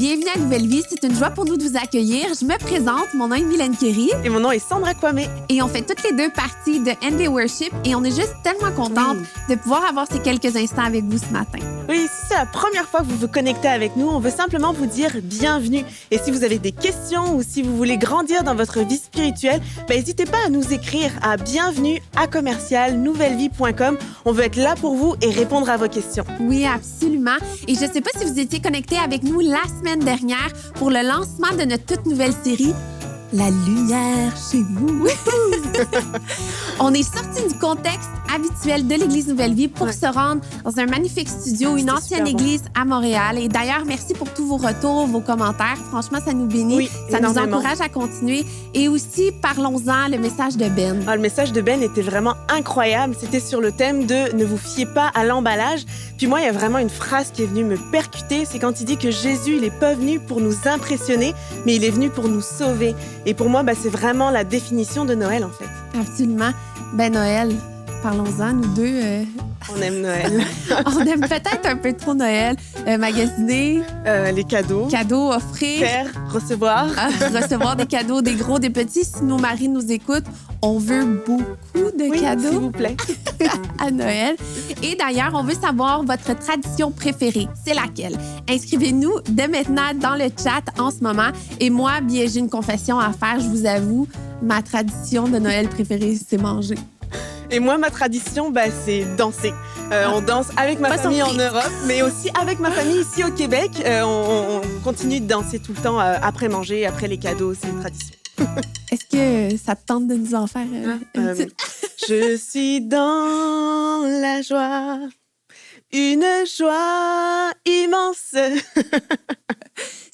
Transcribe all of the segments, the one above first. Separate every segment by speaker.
Speaker 1: Bienvenue à Nouvelle Vie, c'est une joie pour nous de vous accueillir. Je me présente, mon nom est Mylène Kéry.
Speaker 2: Et mon nom est Sandra Kwame.
Speaker 1: Et on fait toutes les deux partie de NV Worship et on est juste tellement contente de pouvoir avoir ces quelques instants avec vous ce matin.
Speaker 2: Oui, si c'est la première fois que vous vous connectez avec nous, on veut simplement vous dire bienvenue. Et si vous avez des questions ou si vous voulez grandir dans votre vie spirituelle, n'hésitez pas à nous écrire à bienvenue@nouvellevie.com. On veut être là pour vous et répondre à vos questions.
Speaker 1: Oui, absolument. Et je ne sais pas si vous étiez connectés avec nous la semaine dernière pour le lancement de notre toute nouvelle série La lumière chez vous. On est sorti du contexte habituel de l'Église Nouvelle Vie pour se rendre dans un magnifique studio, une ancienne église à Montréal. Et d'ailleurs, merci pour tous vos retours, vos commentaires. Franchement, ça nous bénit, ça nous encourage à continuer. Et aussi, parlons-en, le message de Ben.
Speaker 2: Le message de Ben était vraiment incroyable. C'était sur le thème de « Ne vous fiez pas à l'emballage ». Puis moi, il y a vraiment une phrase qui est venue me percuter. C'est quand il dit que Jésus, il n'est pas venu pour nous impressionner, mais il est venu pour nous sauver. Et pour moi, c'est vraiment la définition de Noël, en fait.
Speaker 1: Absolument. Noël, parlons-en, nous deux.
Speaker 2: On aime Noël.
Speaker 1: On aime peut-être un peu trop Noël. Magasiner.
Speaker 2: Les cadeaux.
Speaker 1: Cadeaux, offrir.
Speaker 2: Faire, recevoir.
Speaker 1: Recevoir des cadeaux, des gros, des petits. Si nos maris nous écoutent, on veut beaucoup de cadeaux.
Speaker 2: S'il vous plaît.
Speaker 1: À Noël. Et d'ailleurs, on veut savoir votre tradition préférée. C'est laquelle? Inscrivez-nous dès maintenant dans le chat en ce moment. Et moi, bien, j'ai une confession à faire, je vous avoue. Ma tradition de Noël préférée, c'est manger.
Speaker 2: Et moi, ma tradition, c'est danser. On danse avec ma famille en Europe, mais aussi avec ma famille ici au Québec. On continue de danser tout le temps après manger, après les cadeaux. C'est une tradition.
Speaker 1: Est-ce que ça te tente de nous en faire une petite...
Speaker 2: Je suis dans la joie, une joie immense.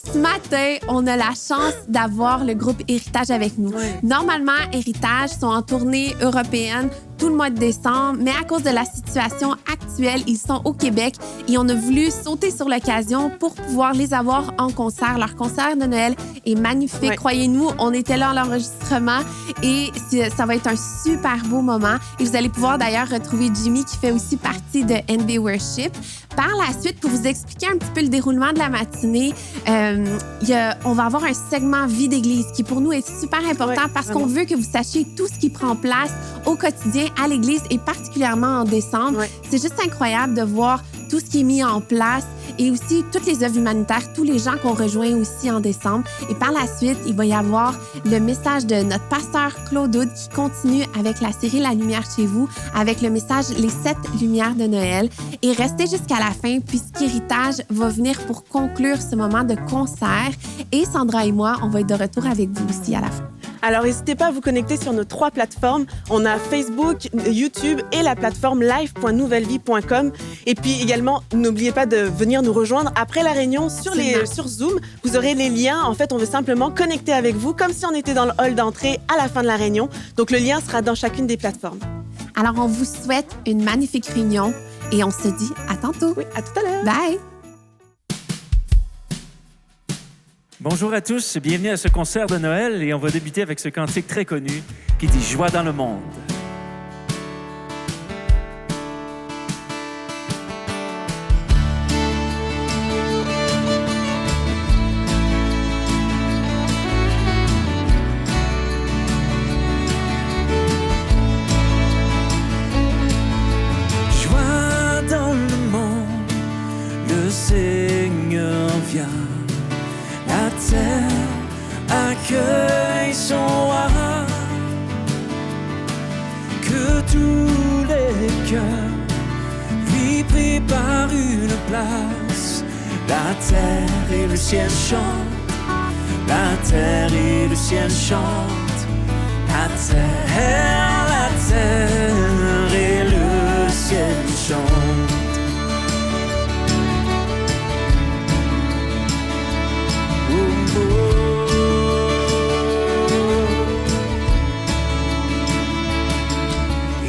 Speaker 1: Ce matin, on a la chance d'avoir le groupe Héritage avec nous.
Speaker 2: Ouais.
Speaker 1: Normalement, Héritage sont en tournée européenne tout le mois de décembre, mais à cause de la situation actuelle, ils sont au Québec et on a voulu sauter sur l'occasion pour pouvoir les avoir en concert. Leur concert de Noël est magnifique. Ouais. Croyez-nous, on était là à l'enregistrement et ça va être un super beau moment. Et vous allez pouvoir d'ailleurs retrouver Jimmy qui fait aussi partie de NV Worship. Par la suite, pour vous expliquer un petit peu le déroulement de la matinée, on va avoir un segment vie d'église qui pour nous est super important parce qu'on veut que vous sachiez tout ce qui prend place au quotidien à l'église et particulièrement en décembre. Ouais. C'est juste incroyable de voir tout ce qui est mis en place et aussi toutes les œuvres humanitaires, tous les gens qu'on rejoint aussi en décembre. Et par la suite, il va y avoir le message de notre pasteur Claude Hood qui continue avec la série La lumière chez vous, avec le message Les 7 lumières de Noël. Et restez jusqu'à la fin puisqu'Héritage va venir pour conclure ce moment de concert. Et Sandra et moi, on va être de retour avec vous aussi à la fin.
Speaker 2: Alors, n'hésitez pas à vous connecter sur nos 3 plateformes. On a Facebook, YouTube et la plateforme live.nouvellevie.com. Et puis également, n'oubliez pas de venir nous rejoindre après la réunion sur Zoom. Vous aurez les liens. En fait, on veut simplement connecter avec vous comme si on était dans le hall d'entrée à la fin de la réunion. Donc, le lien sera dans chacune des plateformes.
Speaker 1: Alors, on vous souhaite une magnifique réunion et on se dit à tantôt.
Speaker 2: Oui, à tout à l'heure.
Speaker 1: Bye!
Speaker 3: Bonjour à tous, bienvenue à ce concert de Noël et on va débuter avec ce cantique très connu qui dit « Joie dans le monde ». Joie dans le monde, le Seigneur vient. La terre accueille son roi, que tous les cœurs lui préparent une place. La terre et le ciel chantent, la terre et le ciel chantent, la terre et le ciel chantent.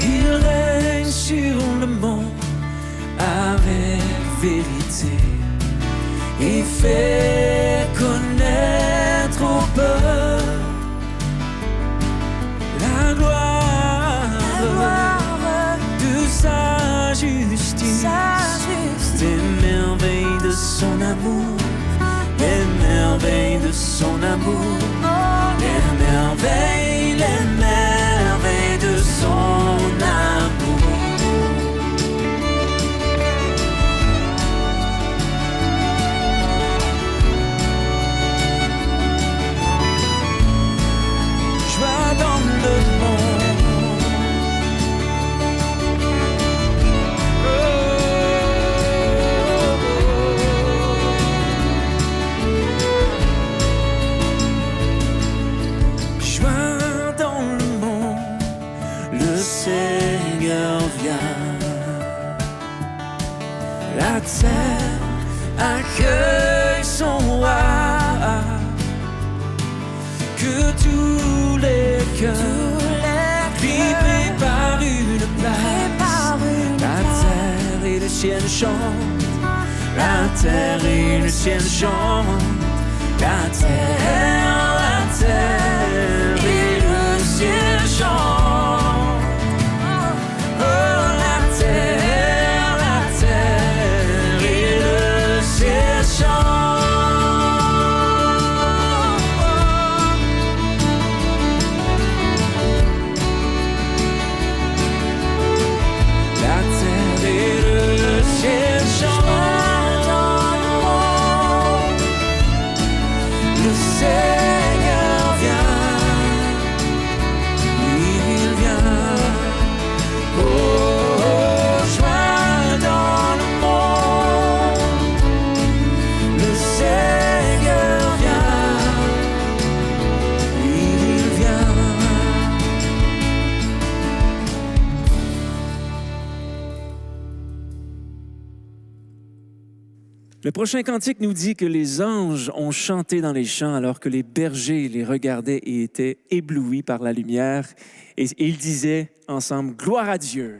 Speaker 3: Il règne sur le monde avec vérité et fait connaître au peuple la gloire amour, les merveilles de son amour. Joie dans le monde. Seigneur vient, la terre accueille son roi, que tous les cœurs lui préparent une place. La terre et le ciel chantent, la terre et le ciel chantent, la terre et le ciel chantent. Le prochain cantique nous dit que les anges ont chanté dans les champs alors que les bergers les regardaient et étaient éblouis par la lumière. Et ils disaient ensemble « Gloire à Dieu ».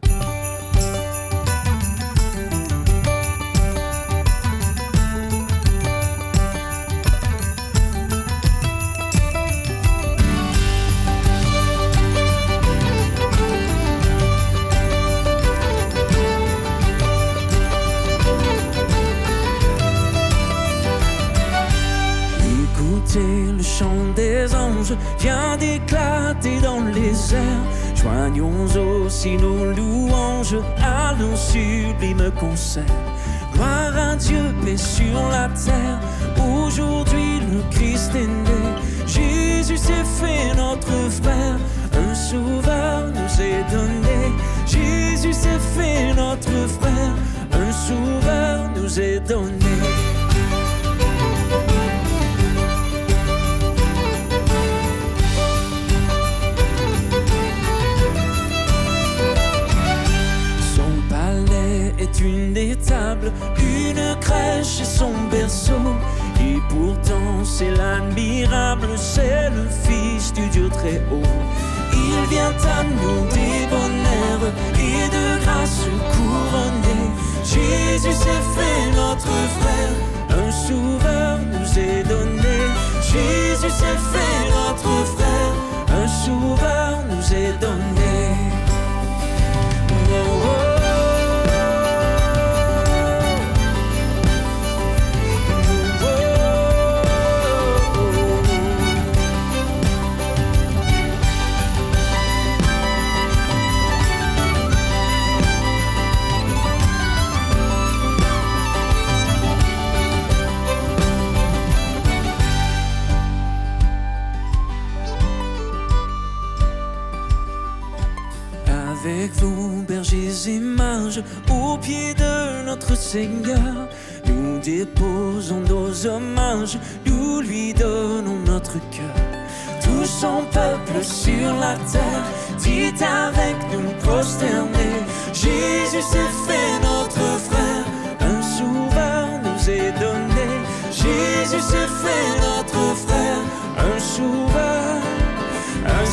Speaker 3: Le chant des anges vient d'éclater dans les airs. Joignons aussi nos louanges à nos sublimes concerts. Gloire à Dieu, paix sur la terre. Aujourd'hui le Christ est né. Jésus s'est fait notre frère. Un sauveur nous est donné. Jésus s'est fait notre frère. Un sauveur nous est donné. Est une étable, une crèche et son berceau. Et pourtant c'est l'admirable, c'est le Fils du Dieu très haut. Il vient à nous des bonheurs et de grâce couronner. Jésus s'est fait notre frère, un sauveur nous est donné. Jésus s'est fait notre frère, un sauveur nous est donné. Oh, oh. Avec vous, bergers et mages, au pied de notre Seigneur, nous déposons nos hommages, nous lui donnons notre cœur. Tout son peuple sur la terre, dit avec nous prosterner. Jésus s'est fait notre frère, un sauveur nous est donné. Jésus s'est fait notre frère, un sauveur nous est donné.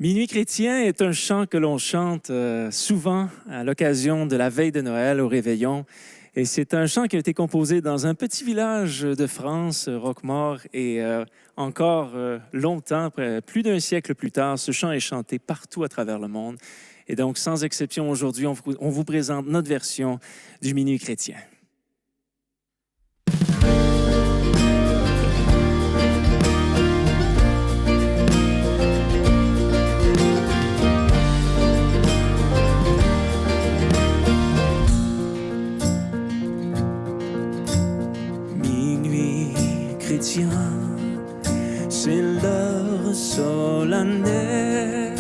Speaker 3: Minuit chrétien est un chant que l'on chante souvent à l'occasion de la veille de Noël au réveillon. Et c'est un chant qui a été composé dans un petit village de France, Roquemaure, et encore longtemps, plus d'un siècle plus tard, ce chant est chanté partout à travers le monde. Et donc, sans exception, aujourd'hui, on vous présente notre version du Minuit chrétien. C'est l'heure solennelle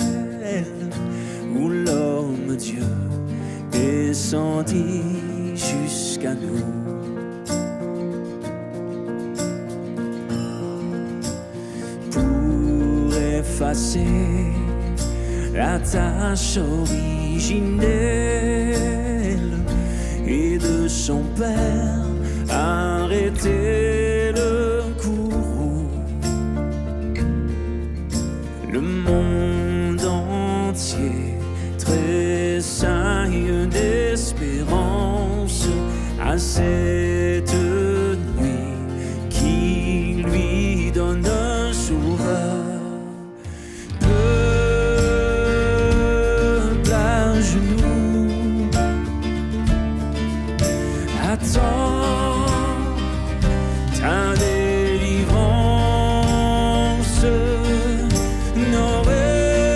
Speaker 3: où l'homme Dieu descendit jusqu'à nous. Pour effacer la tâche originelle et de son Père arrêter le courroux. Le monde entier tressaille d'espérance à cette nuit qui lui donne un sauveur. Peuple à genoux, attends ta délivrance. Noël,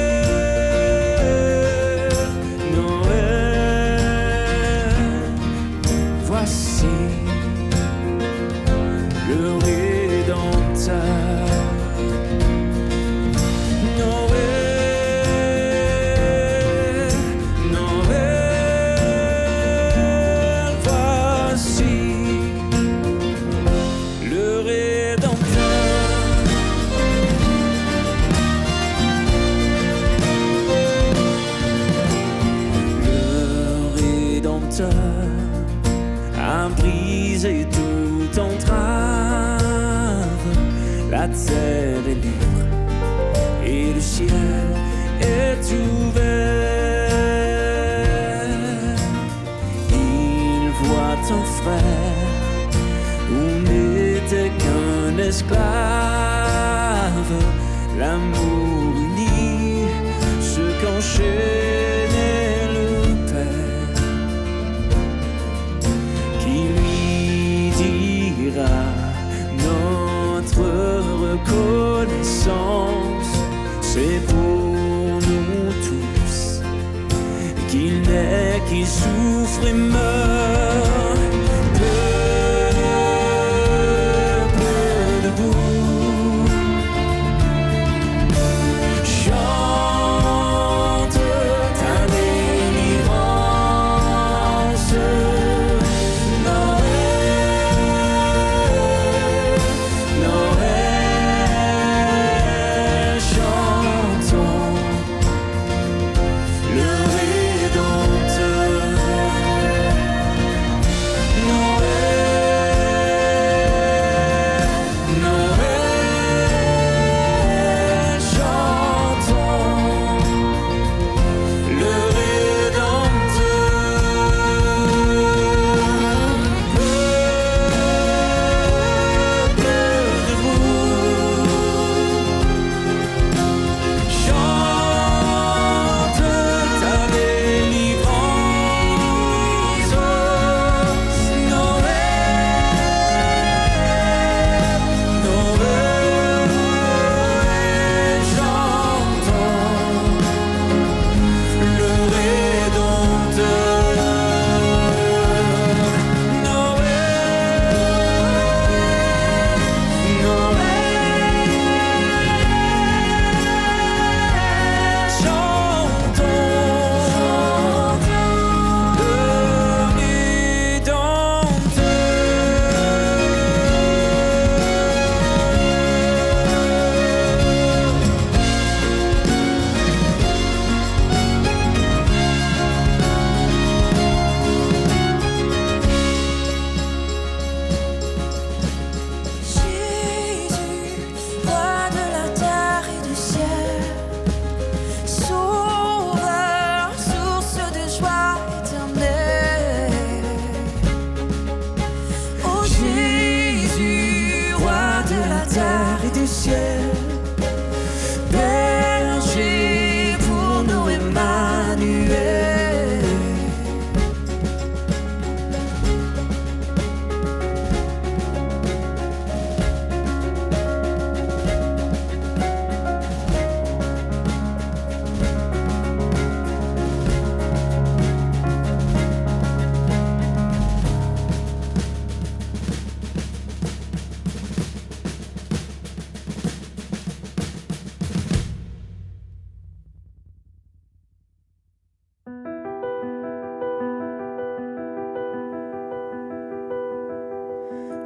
Speaker 3: Noël, voici le Rédempteur. Noël, Noël, voici le Rédempteur. Le Rédempteur a brisé toute entrave. La terre est libre et le ciel est ouvert. Il voit ton frère où n'était qu'un esclave. L'amour uni, ce qu'enchaînait le Père, qui lui dira notre reconnaissance. C'est pour nous tous qu'il naît, qu'il souffre et meurt. Peuple debout, chante ta délivrance. Noël, Noël, chantons le Rédempteur. du ciel. Berger pour nous, Emmanuel.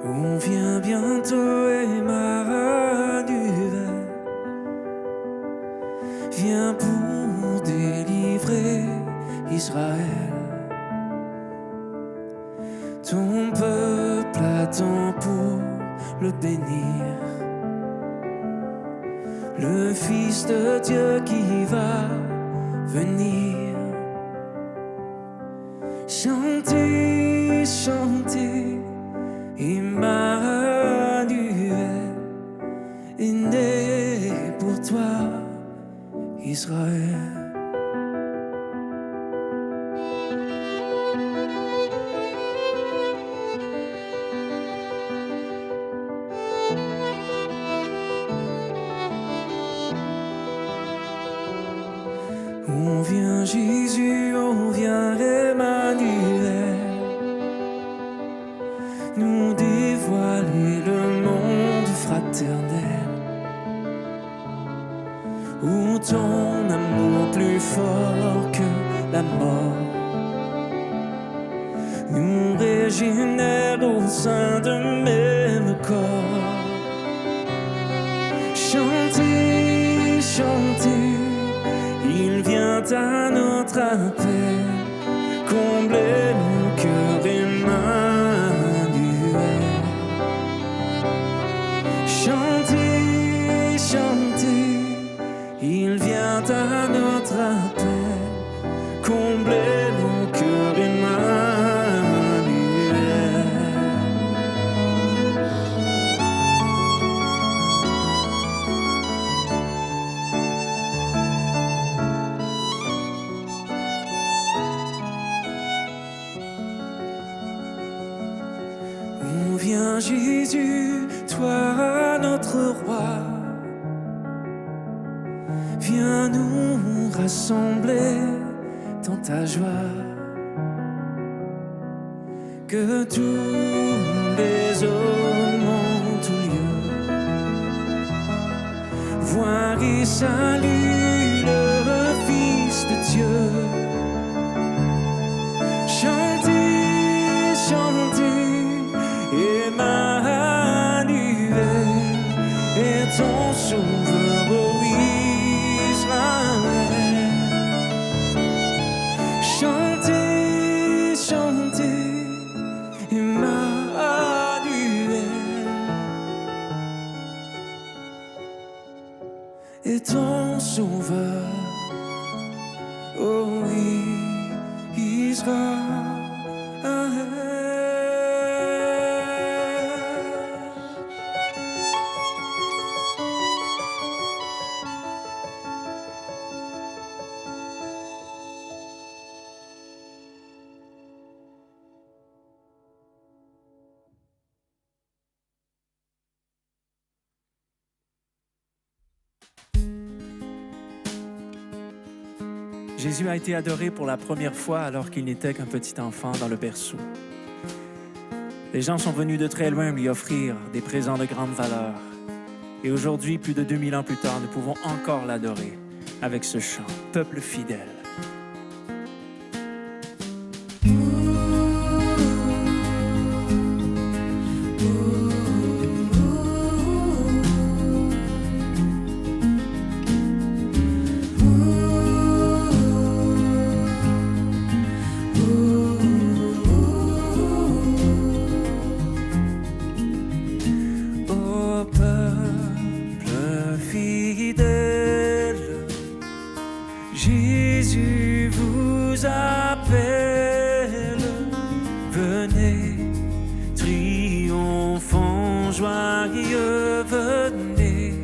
Speaker 3: On vient bientôt, Emmanuel. Viens pour délivrer Israël. Ton peuple attend pour le bénir. Le Fils de Dieu qui va venir. Chantez, chantez. Emmanuel est né pour toi, Israël. On vient Jésus, on vient Emmanuel, nous dévoiler le monde fraternel, où ton amour plus fort que la mort nous régénère au sein d'un même corps. Chantez, chantez, il vient à notre appel, combler mon cœur Emmanuel. Chantez, chantez, il vient à notre appel, combler mon cœur Emmanuel. On vient Jésus, toi notre roi, viens nous rassembler dans ta joie. Que tous les hommes en tout lieu voient et saluent le Fils de Dieu. Chantez, chantez, Emmanuel est ton sauveur, ô Israël. Chantez, chantez, Emmanuel est ton sauveur, ô Israël. Jésus a été adoré pour la première fois alors qu'il n'était qu'un petit enfant dans le berceau. Les gens sont venus de très loin lui offrir des présents de grande valeur. Et aujourd'hui, plus de 2000 ans plus tard, nous pouvons encore l'adorer avec ce chant, Peuple fidèle. Jésus vous appelle, venez, triomphant, joyeux, venez,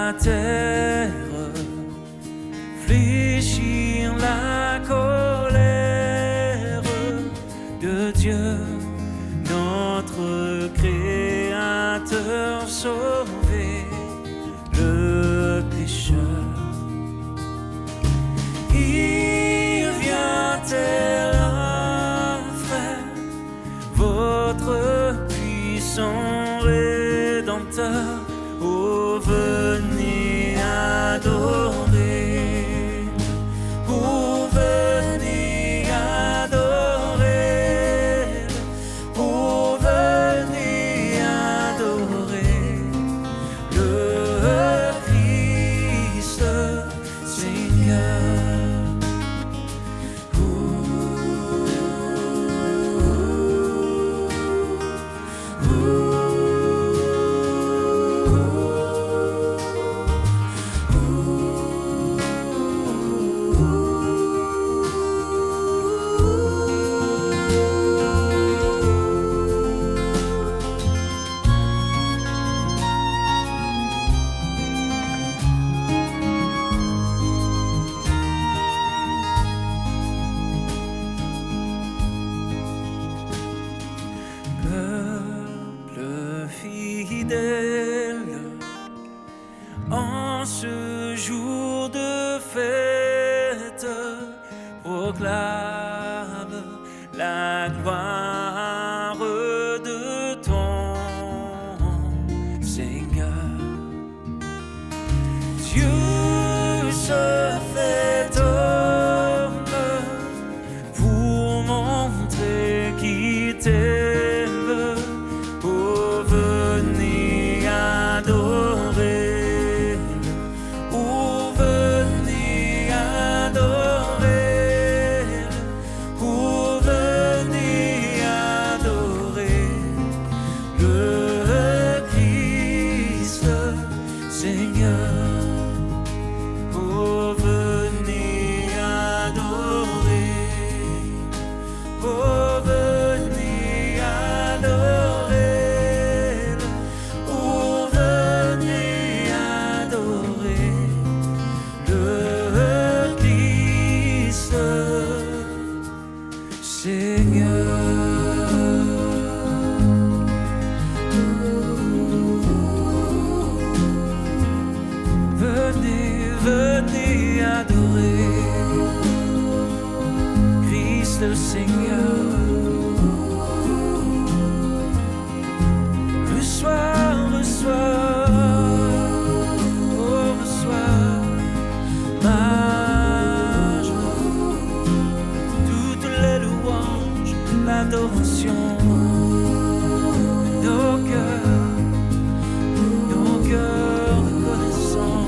Speaker 3: la terre, fléchir la colère de Dieu, notre Créateur, sauver le pécheur. Il vient tel un frère, votre puissant Rédempteur. Oh, venez adorer. Oh, venez adorer. Oh, venez adorer le Christ Seigneur. Peuple fidèle, en ce jour de fête, proclame la gloire de ton Seigneur. Dieu se fait homme pour montrer qu'il t'aime. Oh, venez adorer. Oh, venez adorer. Oh, venez adorer le Christ Seigneur. Oh, venez adorer. Oh, venez adorer. Oh, venez adorer le Christ Seigneur. Venez, venez adorer Christ le Seigneur. Reçois, reçois, oh, reçois ma joie, toutes les louanges, l'adoration de nos cœurs reconnaissants.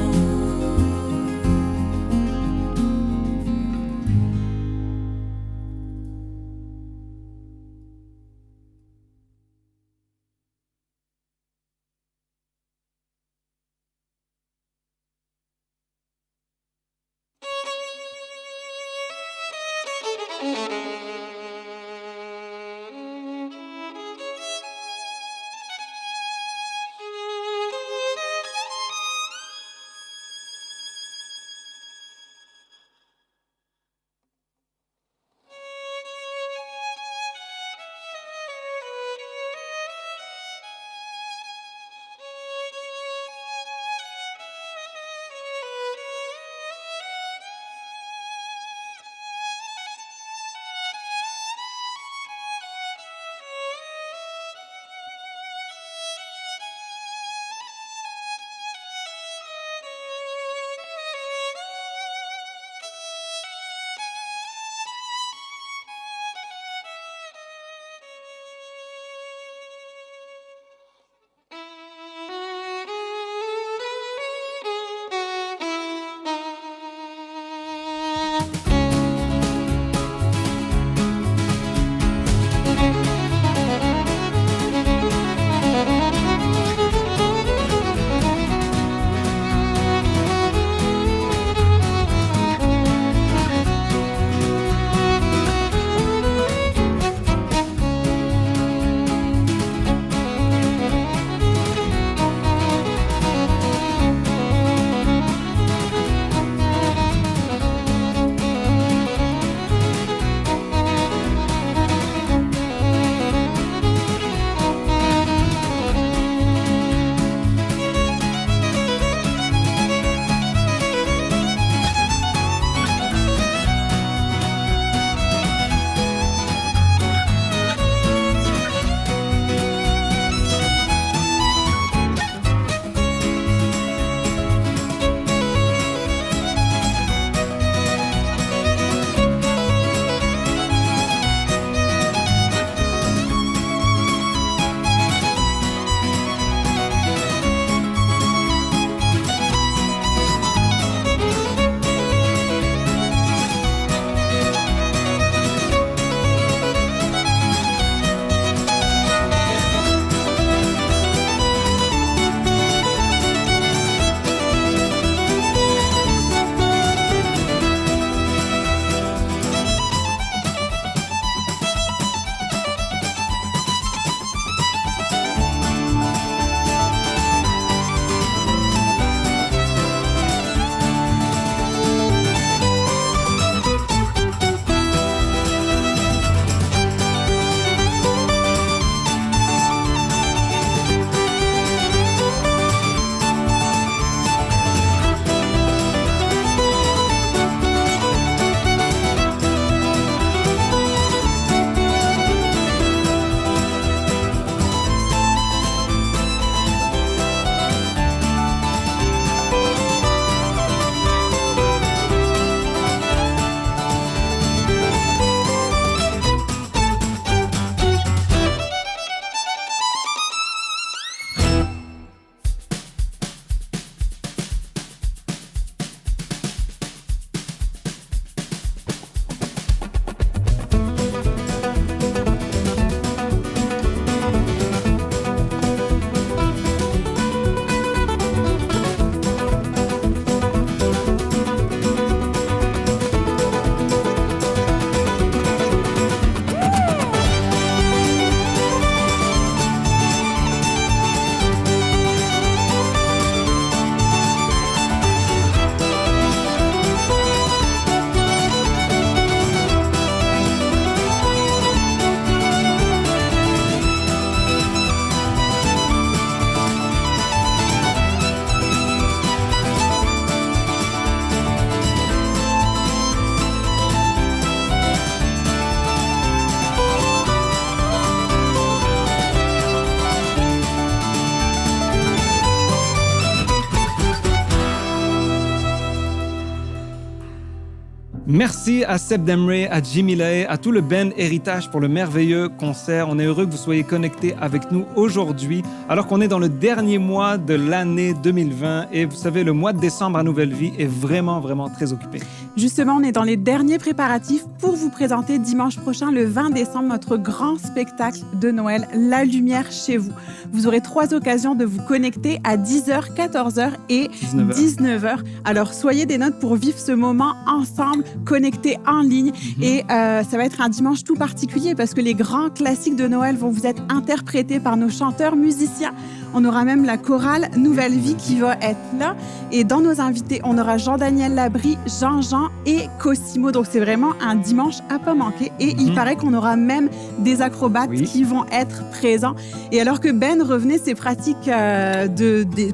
Speaker 4: Merci à Seb Demre, à Jimmy Lae, à tout le band Héritage pour le merveilleux concert. On est heureux que vous soyez connectés avec nous aujourd'hui, alors qu'on est dans le dernier mois de l'année 2020. Et vous savez, le mois de décembre à Nouvelle Vie est vraiment très occupé.
Speaker 2: Justement, on est dans les derniers préparatifs pour vous présenter dimanche prochain, le 20 décembre, notre grand spectacle de Noël, La Lumière chez vous. Vous aurez 3 occasions de vous connecter à 10h, 14h et 19h. Alors, soyez des nôtres pour vivre ce moment ensemble, connectés en ligne. Et ça va être un dimanche tout particulier parce que les grands classiques de Noël vont vous être interprétés par nos chanteurs, musiciens. On aura même la chorale Nouvelle Vie qui va être là. Et dans nos invités, on aura Jean-Daniel Labrie, Jean-Jean et Cosimo. Donc, c'est vraiment un dimanche à pas manquer. Et il paraît qu'on aura même des acrobates qui vont être présents. Et alors que Ben revenait ses pratiques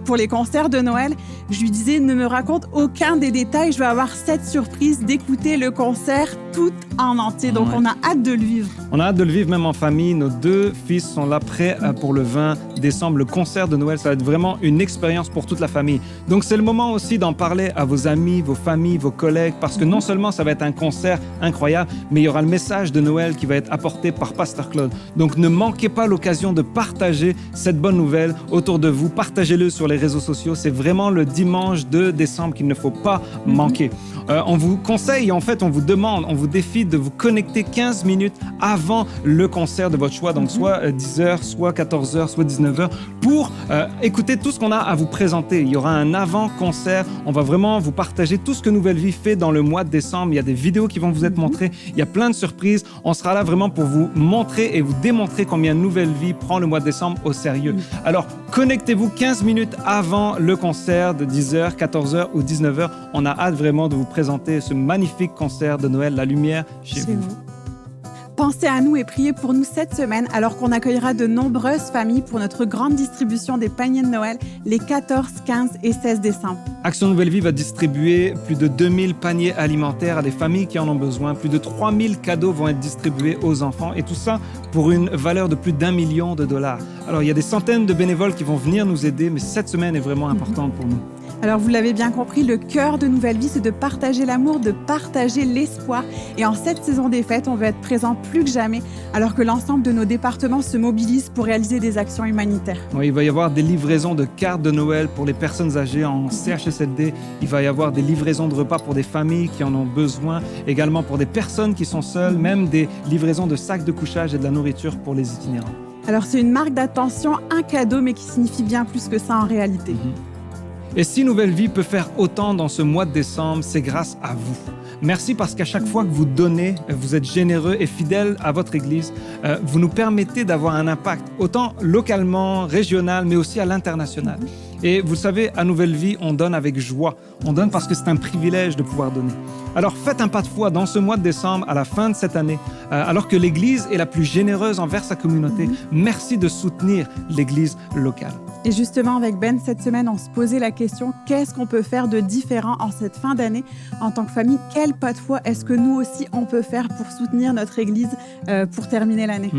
Speaker 2: pour les concerts de Noël, je lui disais, ne me raconte aucun des détails. Je vais avoir cette surprise d'écouter le concert tout en entier. Donc, on a hâte de le vivre.
Speaker 4: On a hâte de le vivre même en famille. Nos 2 fils sont là prêts pour le 20 décembre. Le concert de Noël, ça va être vraiment une expérience pour toute la famille. Donc, c'est le moment aussi d'en parler à vos amis, vos familles, vos collègues, parce que non seulement ça va être un concert incroyable, mais il y aura le message de Noël qui va être apporté par Pasteur Claude. Donc, ne manquez pas l'occasion de partager cette bonne nouvelle autour de vous. Partagez-le sur les réseaux sociaux. C'est vraiment le dimanche 2 décembre qu'il ne faut pas manquer. On vous conseille, en fait, on vous demande, on vous défie de vous connecter 15 minutes avant le concert de votre choix, donc soit 10h, soit 14h, soit 19h, pour écouter tout ce qu'on a à vous présenter. Il y aura un avant-concert. On va vraiment vous partager tout ce que Nouvelle Vie fait dans le mois de décembre. Il y a des vidéos qui vont vous être montrées. Il y a plein de surprises. On sera là vraiment pour vous montrer et vous démontrer combien Nouvelle Vie prend le mois de décembre au sérieux. Alors, connectez-vous 15 minutes avant le concert de 10h, 14h ou 19h. On a hâte vraiment de vous présenter ce magnifique concert de Noël, La Lumière chez vous.
Speaker 2: Pensez à nous et priez pour nous cette semaine alors qu'on accueillera de nombreuses familles pour notre grande distribution des paniers de Noël les 14, 15 et 16 décembre.
Speaker 4: Action Nouvelle Vie va distribuer plus de 2000 paniers alimentaires à des familles qui en ont besoin. Plus de 3000 cadeaux vont être distribués aux enfants et tout ça pour une valeur de plus d'1 million de dollars. Alors, il y a des centaines de bénévoles qui vont venir nous aider, mais cette semaine est vraiment importante pour nous.
Speaker 2: Alors, vous l'avez bien compris, le cœur de Nouvelle Vie, c'est de partager l'amour, de partager l'espoir. Et en cette saison des fêtes, on veut être présent plus que jamais, alors que l'ensemble de nos départements se mobilisent pour réaliser des actions humanitaires.
Speaker 4: Oui, il va y avoir des livraisons de cartes de Noël pour les personnes âgées en CHSLD. Il va y avoir des livraisons de repas pour des familles qui en ont besoin, également pour des personnes qui sont seules, même des livraisons de sacs de couchage et de la nourriture pour les itinérants.
Speaker 2: Alors, c'est une marque d'attention, un cadeau, mais qui signifie bien plus que ça en réalité.
Speaker 4: Et si Nouvelle Vie peut faire autant dans ce mois de décembre, c'est grâce à vous. Merci parce qu'à chaque fois que vous donnez, vous êtes généreux et fidèles à votre Église. Vous nous permettez d'avoir un impact, autant localement, régional, mais aussi à l'international. Et vous savez, à Nouvelle Vie, on donne avec joie. On donne parce que c'est un privilège de pouvoir donner. Alors faites un pas de foi dans ce mois de décembre, à la fin de cette année, alors que l'Église est la plus généreuse envers sa communauté. Merci de soutenir l'Église locale.
Speaker 2: Et justement, avec Ben, cette semaine, on se posait la question, qu'est-ce qu'on peut faire de différent en cette fin d'année en tant que famille? Quel pas de foi est-ce que nous aussi, on peut faire pour soutenir notre Église pour terminer l'année?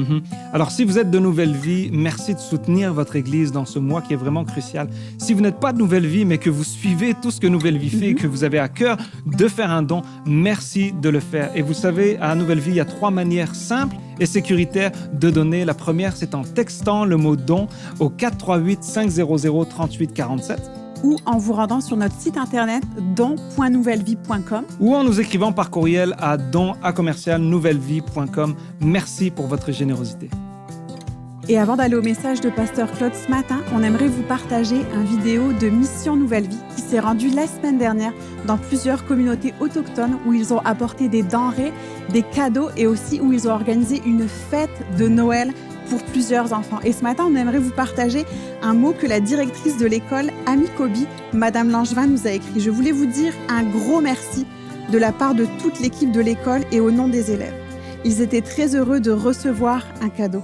Speaker 4: Alors, si vous êtes de Nouvelle Vie, merci de soutenir votre Église dans ce mois qui est vraiment crucial. Si vous n'êtes pas de Nouvelle Vie, mais que vous suivez tout ce que Nouvelle Vie fait et que vous avez à cœur de faire un don, merci de le faire. Et vous savez, à Nouvelle Vie, il y a 3 manières simples et sécuritaires de donner. La première, c'est en textant le mot « don » au 438-500-3847.
Speaker 2: Ou en vous rendant sur notre site internet don.nouvellevie.com.
Speaker 4: Ou en nous écrivant par courriel à don@nouvellevie.com. Merci pour votre générosité.
Speaker 2: Et avant d'aller au message de Pasteur Claude ce matin, on aimerait vous partager une vidéo de Mission Nouvelle Vie qui s'est rendue la semaine dernière dans plusieurs communautés autochtones où ils ont apporté des denrées, des cadeaux et aussi où ils ont organisé une fête de Noël pour plusieurs enfants. Et ce matin, on aimerait vous partager un mot que la directrice de l'école, Amy Kobi, Madame Langevin, nous a écrit. Je voulais vous dire un gros merci de la part de toute l'équipe de l'école et au nom des élèves. Ils étaient très heureux de recevoir un cadeau.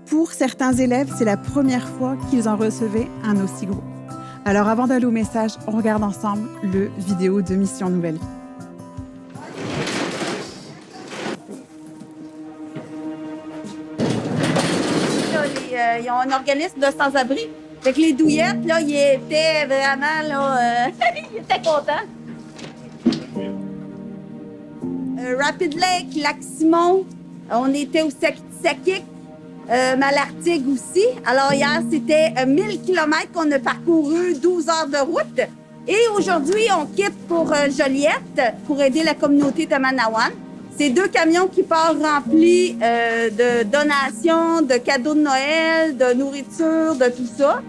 Speaker 2: Pour certains élèves, c'est la première fois qu'ils en recevaient un aussi gros. Alors avant d'aller au message, on regarde ensemble le vidéo de Mission Nouvelle Vie.
Speaker 5: Ils ont un organisme de sans-abri. Fait que les douillettes, là, ils étaient vraiment, là, ils étaient contents. Rapid Lake, Lac-Simon. On était au Sakik, Malartic aussi. Alors hier, c'était 1000 km qu'on a parcouru, 12 heures de route. Et aujourd'hui, on quitte pour Joliette pour aider la communauté de Manawan. C'est 2 camions qui partent remplis de donations, de cadeaux de Noël, de nourriture, de tout ça.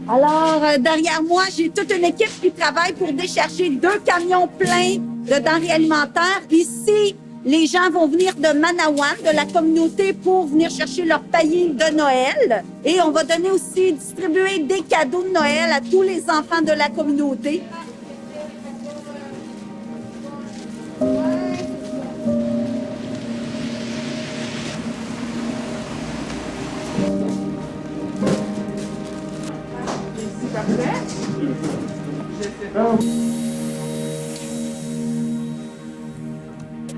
Speaker 5: Alors, derrière moi, j'ai toute une équipe qui travaille pour décharger 2 camions pleins de denrées alimentaires. Ici, les gens vont venir de Manawan, de la communauté, pour venir chercher leur paillis de Noël. Et on va donner aussi, distribuer des cadeaux de Noël à tous les enfants de la communauté.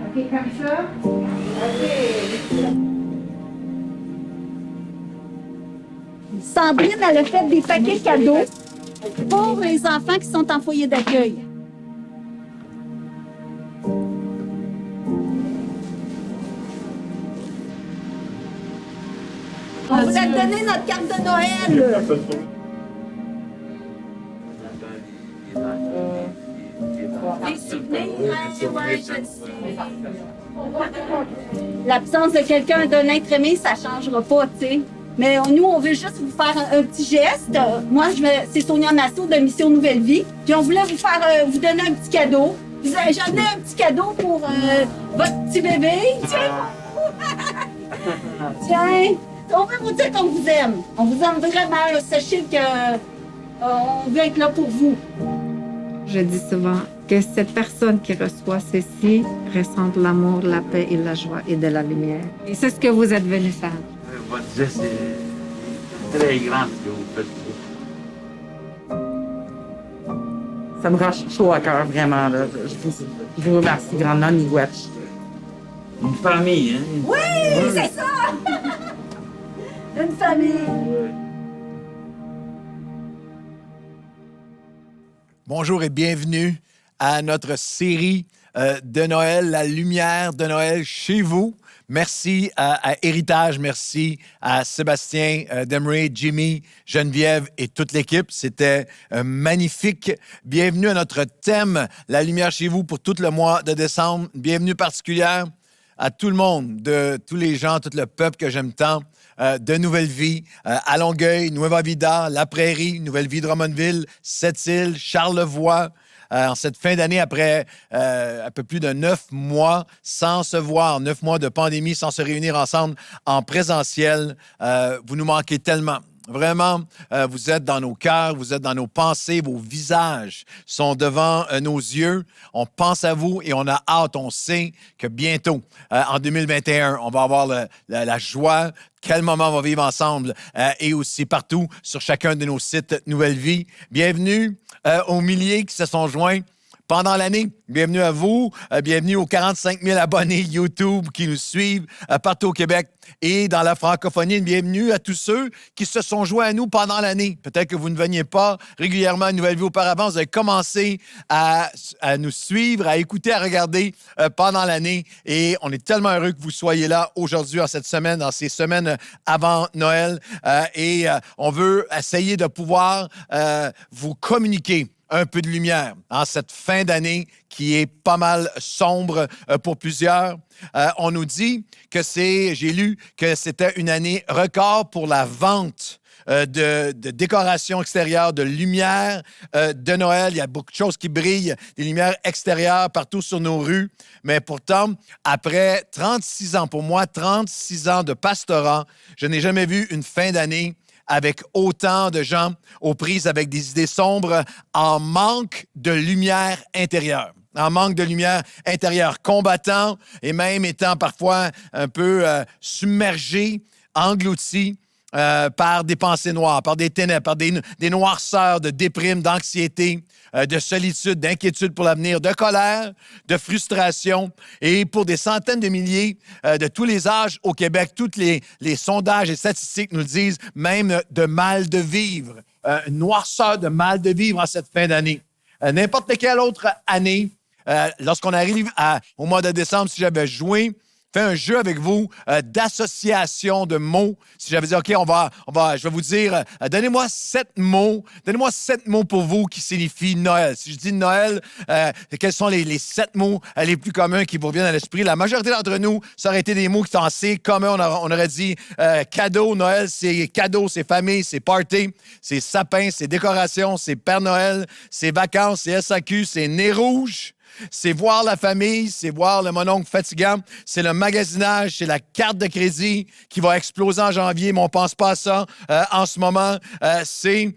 Speaker 5: OK, comme ça. OK. Sandrine, elle a fait des paquets cadeaux pour les enfants qui sont en foyer d'accueil. On vous a donné notre carte de Noël. L'absence de quelqu'un, d'un être aimé, ça ne changera pas, tu sais. Mais nous, on veut juste vous faire un petit geste. Moi, c'est Sonia Nassau de Mission Nouvelle Vie. Puis on voulait vous donner un petit cadeau. J'ai amené un petit cadeau pour votre petit bébé. Tiens! Tiens! On veut vous dire qu'on vous aime. On vous aime vraiment. Là. Sachez qu'on veut être là pour vous.
Speaker 6: Je dis souvent que cette personne qui reçoit ceci ressent de l'amour, de la paix et de la joie et de la lumière. Et c'est ce que vous êtes venu faire.
Speaker 7: Votre geste est très grand ce que vous faites.
Speaker 8: Ça me rend chaud à cœur, vraiment. Là. Je vous remercie grandement, Miigwech.
Speaker 7: Une famille, hein?
Speaker 5: Oui, c'est ça! Une famille.
Speaker 9: Bonjour et bienvenue à notre série de Noël, la lumière de Noël chez vous. Merci à Héritage, merci à Sébastien, Demery, Jimmy, Geneviève et toute l'équipe. C'était magnifique. Bienvenue à notre thème, la lumière chez vous pour tout le mois de décembre. Bienvenue particulière à tout le monde, de tous les gens, tout le peuple que j'aime tant. De Nouvelle Vie, à Longueuil, Nueva Vida, La Prairie, Nouvelle Vie de Drummondville, Sept-Îles, Charlevoix. En cette fin d'année, après un peu plus de 9 mois sans se voir, 9 mois de pandémie, sans se réunir ensemble en présentiel, vous nous manquez tellement. Vraiment, vous êtes dans nos cœurs, vous êtes dans nos pensées, vos visages sont devant nos yeux. On pense à vous et on a hâte, on sait que bientôt, en 2021, on va avoir la joie. Quel moment on va vivre ensemble et aussi partout sur chacun de nos sites Nouvelle Vie. Bienvenue aux milliers qui se sont joints pendant l'année. Bienvenue à vous. Bienvenue aux 45 000 abonnés YouTube qui nous suivent partout au Québec et dans la francophonie. Bienvenue à tous ceux qui se sont joints à nous pendant l'année. Peut-être que vous ne veniez pas régulièrement à Nouvelle Vie auparavant. Vous avez commencé à nous suivre, à écouter, à regarder pendant l'année. Et on est tellement heureux que vous soyez là aujourd'hui, en cette semaine, dans ces semaines avant Noël. On veut essayer de pouvoir vous communiquer un peu de lumière en cette fin d'année qui est pas mal sombre pour plusieurs. On nous dit que j'ai lu que c'était une année record pour la vente de décoration extérieure, de lumière de Noël. Il y a beaucoup de choses qui brillent, des lumières extérieures partout sur nos rues. Mais pourtant, après 36 ans, pour moi, 36 ans de pastorat, je n'ai jamais vu une fin d'année avec autant de gens aux prises avec des idées sombres, en manque de lumière intérieure. En manque de lumière intérieure, combattant et même étant parfois un peu submergé, englouti par des pensées noires, par des ténèbres, par des noirceurs, de déprime, d'anxiété, de solitude, d'inquiétude pour l'avenir, de colère, de frustration. Et pour des centaines de milliers de tous les âges au Québec, tous les sondages et statistiques nous le disent, même de mal de vivre, noirceur de mal de vivre en cette fin d'année. N'importe quelle autre année, lorsqu'on arrive au mois de décembre, si j'avais joué, fait un jeu avec vous d'association de mots. Si j'avais dit, OK, je vais vous dire, donnez-moi 7 mots. Donnez-moi 7 mots pour vous qui signifient Noël. Si je dis Noël, quels sont les 7 mots les plus communs qui vous reviennent à l'esprit? La majorité d'entre nous, ça aurait été des mots qui sont assez communs. On aurait dit cadeau. Noël, c'est cadeau, c'est famille, c'est party, c'est sapin, c'est décoration, c'est Père Noël, c'est vacances, c'est SAQ, c'est nez rouge. C'est voir la famille, c'est voir le mononcle fatigant, c'est le magasinage, c'est la carte de crédit qui va exploser en janvier, mais on ne pense pas à ça en ce moment. C'est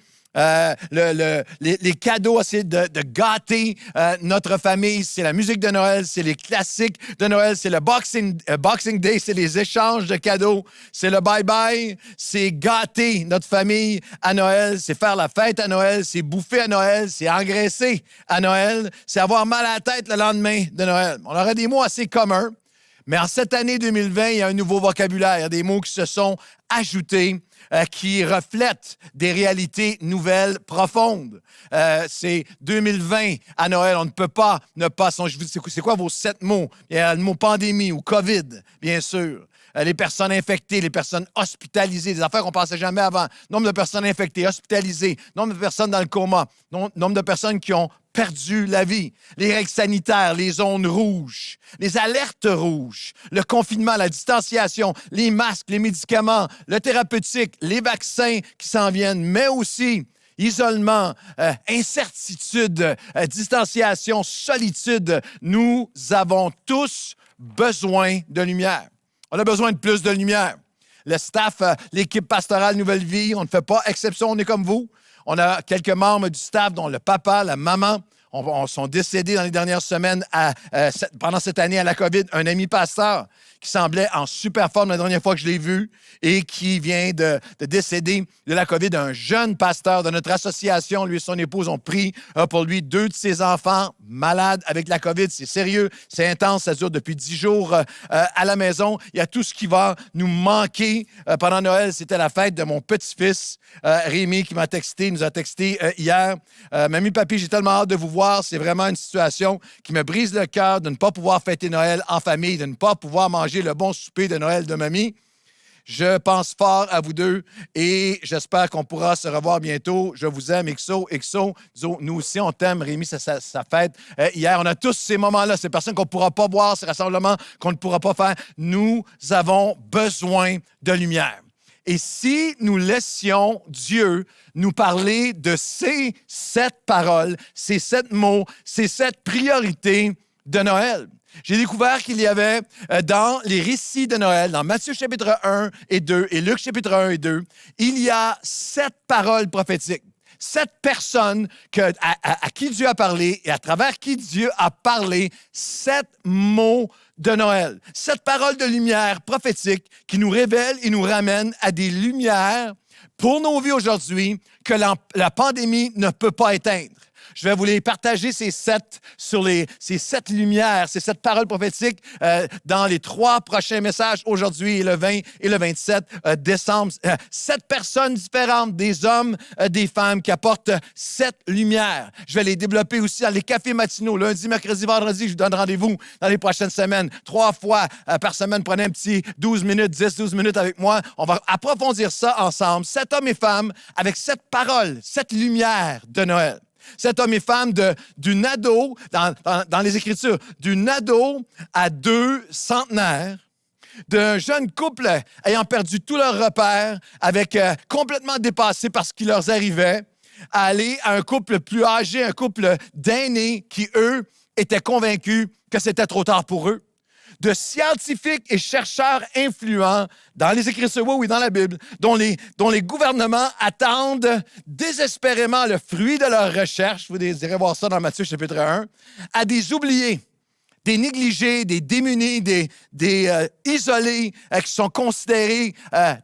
Speaker 9: les cadeaux, essayer de gâter notre famille. C'est la musique de Noël, c'est les classiques de Noël, c'est le Boxing Day, c'est les échanges de cadeaux, c'est le bye-bye, c'est gâter notre famille à Noël, c'est faire la fête à Noël, c'est bouffer à Noël, c'est engraisser à Noël, c'est avoir mal à la tête le lendemain de Noël. On aurait des mots assez communs, mais en cette année 2020, il y a un nouveau vocabulaire, il y a des mots qui se sont ajoutés qui reflètent des réalités nouvelles profondes. C'est 2020 à Noël. On ne peut pas ne pas songer. C'est quoi vos 7 mots? Il y a le mot pandémie ou COVID, bien sûr. Les personnes infectées, les personnes hospitalisées, des affaires qu'on ne pensait jamais avant. Nombre de personnes infectées, hospitalisées, nombre de personnes dans le coma, nombre de personnes qui ont perdu la vie, les règles sanitaires, les zones rouges, les alertes rouges, le confinement, la distanciation, les masques, les médicaments, le thérapeutique, les vaccins qui s'en viennent, mais aussi isolement, incertitude, distanciation, solitude. Nous avons tous besoin de lumière. On a besoin de plus de lumière. Le staff, l'équipe pastorale Nouvelle Vie, on ne fait pas exception, on est comme vous. On a quelques membres du staff, dont le papa, la maman, sont décédés dans les dernières semaines pendant cette année à la COVID. Un ami pasteur qui semblait en super forme la dernière fois que je l'ai vu et qui vient de décéder de la COVID. Un jeune pasteur de notre association, lui et son épouse ont pris pour lui 2 de ses enfants malades avec la COVID. C'est sérieux, c'est intense, ça dure depuis 10 jours à la maison. Il y a tout ce qui va nous manquer pendant Noël. C'était la fête de mon petit-fils, Rémi, qui nous a texté hier. Mamie, papi, j'ai tellement hâte de vous voir. C'est vraiment une situation qui me brise le cœur de ne pas pouvoir fêter Noël en famille, de ne pas pouvoir manger le bon souper de Noël de mamie. Je pense fort à vous deux et j'espère qu'on pourra se revoir bientôt. Je vous aime, XO. Nous aussi, on t'aime. Rémi, c'est sa fête. Hier, on a tous ces moments-là, ces personnes qu'on ne pourra pas voir, ces rassemblements qu'on ne pourra pas faire. Nous avons besoin de lumière. Et si nous laissions Dieu nous parler de ces 7 paroles, ces 7 mots, ces 7 priorités de Noël, j'ai découvert qu'il y avait dans les récits de Noël, dans Matthieu chapitre 1 et 2 et Luc chapitre 1 et 2, il y a 7 paroles prophétiques. 7 personnes à qui Dieu a parlé et à travers qui Dieu a parlé, 7 mots de Noël. 7 paroles de lumière prophétique qui nous révèlent et nous ramènent à des lumières pour nos vies aujourd'hui que la pandémie ne peut pas éteindre. Je vais vous les partager, ces 7 lumières, ces 7 paroles prophétiques dans les 3 prochains messages aujourd'hui, le 20 et le 27 décembre. 7 personnes différentes, des hommes, des femmes qui apportent 7 lumières. Je vais les développer aussi dans les cafés matinaux, lundi, mercredi, vendredi. Je vous donne rendez-vous dans les prochaines semaines. 3 fois par semaine, prenez un petit 12 minutes, 10-12 minutes avec moi. On va approfondir ça ensemble. 7 hommes et femmes avec 7 paroles, 7 lumières de Noël. 7 hommes et femmes d'une ado, dans les Écritures, d'une ado à 2 centenaires, d'un jeune couple ayant perdu tous leurs repères, avec complètement dépassés par ce qui leur arrivait, à aller à un couple plus âgé, un couple d'aînés qui, eux, étaient convaincus que c'était trop tard pour eux. De scientifiques et chercheurs influents dans les Écritures, oui, dans la Bible, dont les gouvernements attendent désespérément le fruit de leurs recherches, vous irez voir ça dans Matthieu chapitre 1, à des oubliés, des négligés, des démunis, des isolés qui sont considérés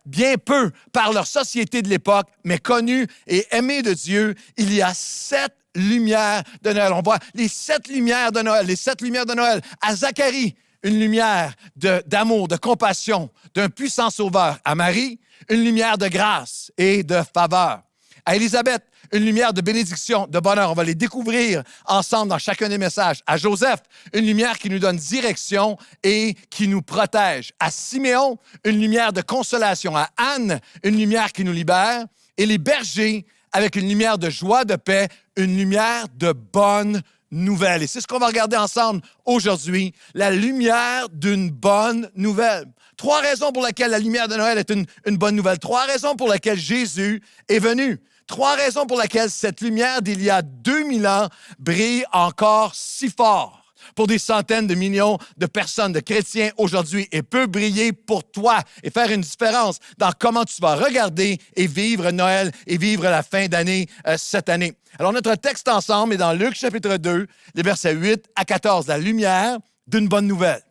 Speaker 9: bien peu par leur société de l'époque, mais connus et aimés de Dieu, il y a 7 lumières de Noël. On voit les 7 lumières de Noël, les 7 lumières de Noël. À Zacharie, une lumière d'amour, de compassion, d'un puissant sauveur. À Marie, une lumière de grâce et de faveur. À Élisabeth, une lumière de bénédiction, de bonheur. On va les découvrir ensemble dans chacun des messages. À Joseph, une lumière qui nous donne direction et qui nous protège. À Siméon, une lumière de consolation. À Anne, une lumière qui nous libère. Et les bergers, avec une lumière de joie, de paix, une lumière de bonne nouvelle. Et c'est ce qu'on va regarder ensemble aujourd'hui, la lumière d'une bonne nouvelle. 3 raisons pour lesquelles la lumière de Noël est une bonne nouvelle. 3 raisons pour lesquelles Jésus est venu. 3 raisons pour lesquelles cette lumière d'il y a 2000 ans brille encore si fort pour des centaines de millions de personnes, de chrétiens aujourd'hui, et peut briller pour toi et faire une différence dans comment tu vas regarder et vivre Noël et vivre la fin d'année cette année. Alors, notre texte ensemble est dans Luc chapitre 2, les versets 8 à 14, la lumière d'une bonne nouvelle.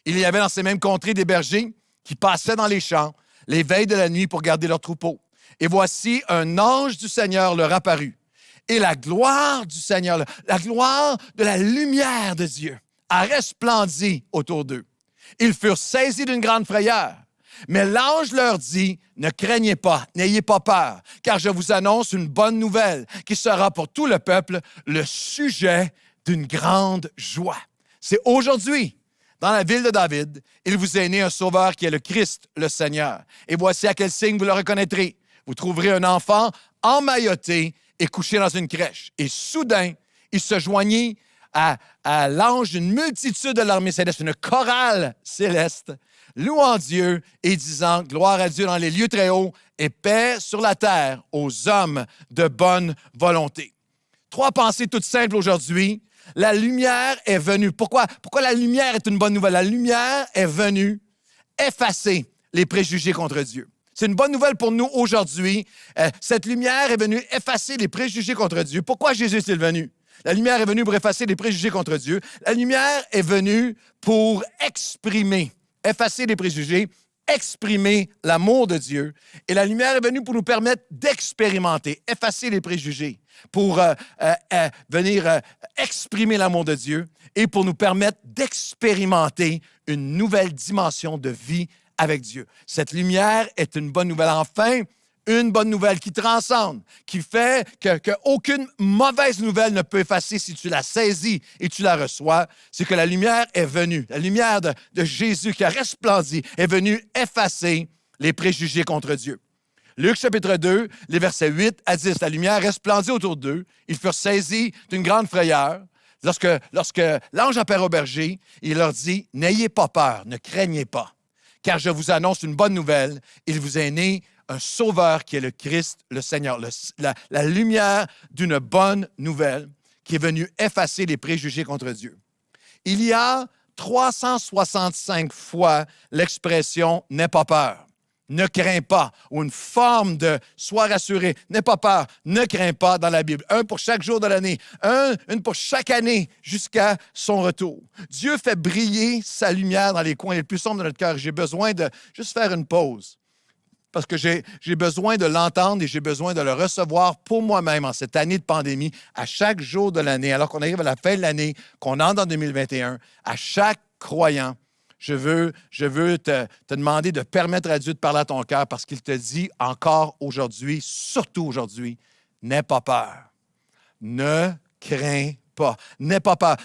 Speaker 9: Il y avait dans ces mêmes contrées des bergers qui passaient dans les champs les veilles de la nuit pour garder leurs troupeaux. Et voici, un ange du Seigneur leur apparut. Et la gloire du Seigneur, la gloire de la lumière de Dieu a resplendi autour d'eux. Ils furent saisis d'une grande frayeur. Mais l'ange leur dit, « Ne craignez pas, n'ayez pas peur, car je vous annonce une bonne nouvelle qui sera pour tout le peuple le sujet d'une grande joie. » C'est aujourd'hui, dans la ville de David, il vous est né un sauveur qui est le Christ, le Seigneur. Et voici à quel signe vous le reconnaîtrez. Vous trouverez un enfant emmailloté et couché dans une crèche. Et soudain, il se joignit à l'ange d'une multitude de l'armée céleste, une chorale céleste, louant Dieu et disant « Gloire à Dieu dans les lieux très hauts et paix sur la terre aux hommes de bonne volonté. » 3 pensées toutes simples aujourd'hui. La lumière est venue. Pourquoi la lumière est une bonne nouvelle? La lumière est venue effacer les préjugés contre Dieu. C'est une bonne nouvelle pour nous aujourd'hui. Cette lumière est venue effacer les préjugés contre Dieu. Pourquoi Jésus est-il venu? La lumière est venue pour effacer les préjugés contre Dieu. La lumière est venue pour exprimer, effacer les préjugés, exprimer l'amour de Dieu. Et la lumière est venue pour nous permettre d'expérimenter, effacer les préjugés, pour venir exprimer l'amour de Dieu et pour nous permettre d'expérimenter une nouvelle dimension de vie avec Dieu. Cette lumière est une bonne nouvelle. Enfin, une bonne nouvelle qui transcende, qui fait qu'aucune mauvaise nouvelle ne peut effacer si tu la saisis et tu la reçois, c'est que la lumière est venue. La lumière de Jésus qui a resplendi est venue effacer les préjugés contre Dieu. Luc chapitre 2, les versets 8 à 10, la lumière resplendit autour d'eux. Ils furent saisis d'une grande frayeur. Lorsque l'ange apparaît au berger, il leur dit « N'ayez pas peur, ne craignez pas. Car je vous annonce une bonne nouvelle, il vous est né un sauveur qui est le Christ, le Seigneur. » La lumière d'une bonne nouvelle qui est venue effacer les préjugés contre Dieu. Il y a 365 fois l'expression « n'aie pas peur ». Ne crains pas, ou une forme de « sois rassuré », n'aie pas peur, ne crains pas dans la Bible. Un pour chaque jour de l'année, une pour chaque année jusqu'à son retour. Dieu fait briller sa lumière dans les coins les plus sombres de notre cœur. J'ai besoin de juste faire une pause parce que j'ai besoin de l'entendre et j'ai besoin de le recevoir pour moi-même en cette année de pandémie, à chaque jour de l'année, alors qu'on arrive à la fin de l'année, qu'on entre en 2021, à chaque croyant. Je veux te demander de permettre à Dieu de parler à ton cœur parce qu'il te dit encore aujourd'hui, surtout aujourd'hui, n'aie pas peur. Ne crains pas. N'aie pas peur.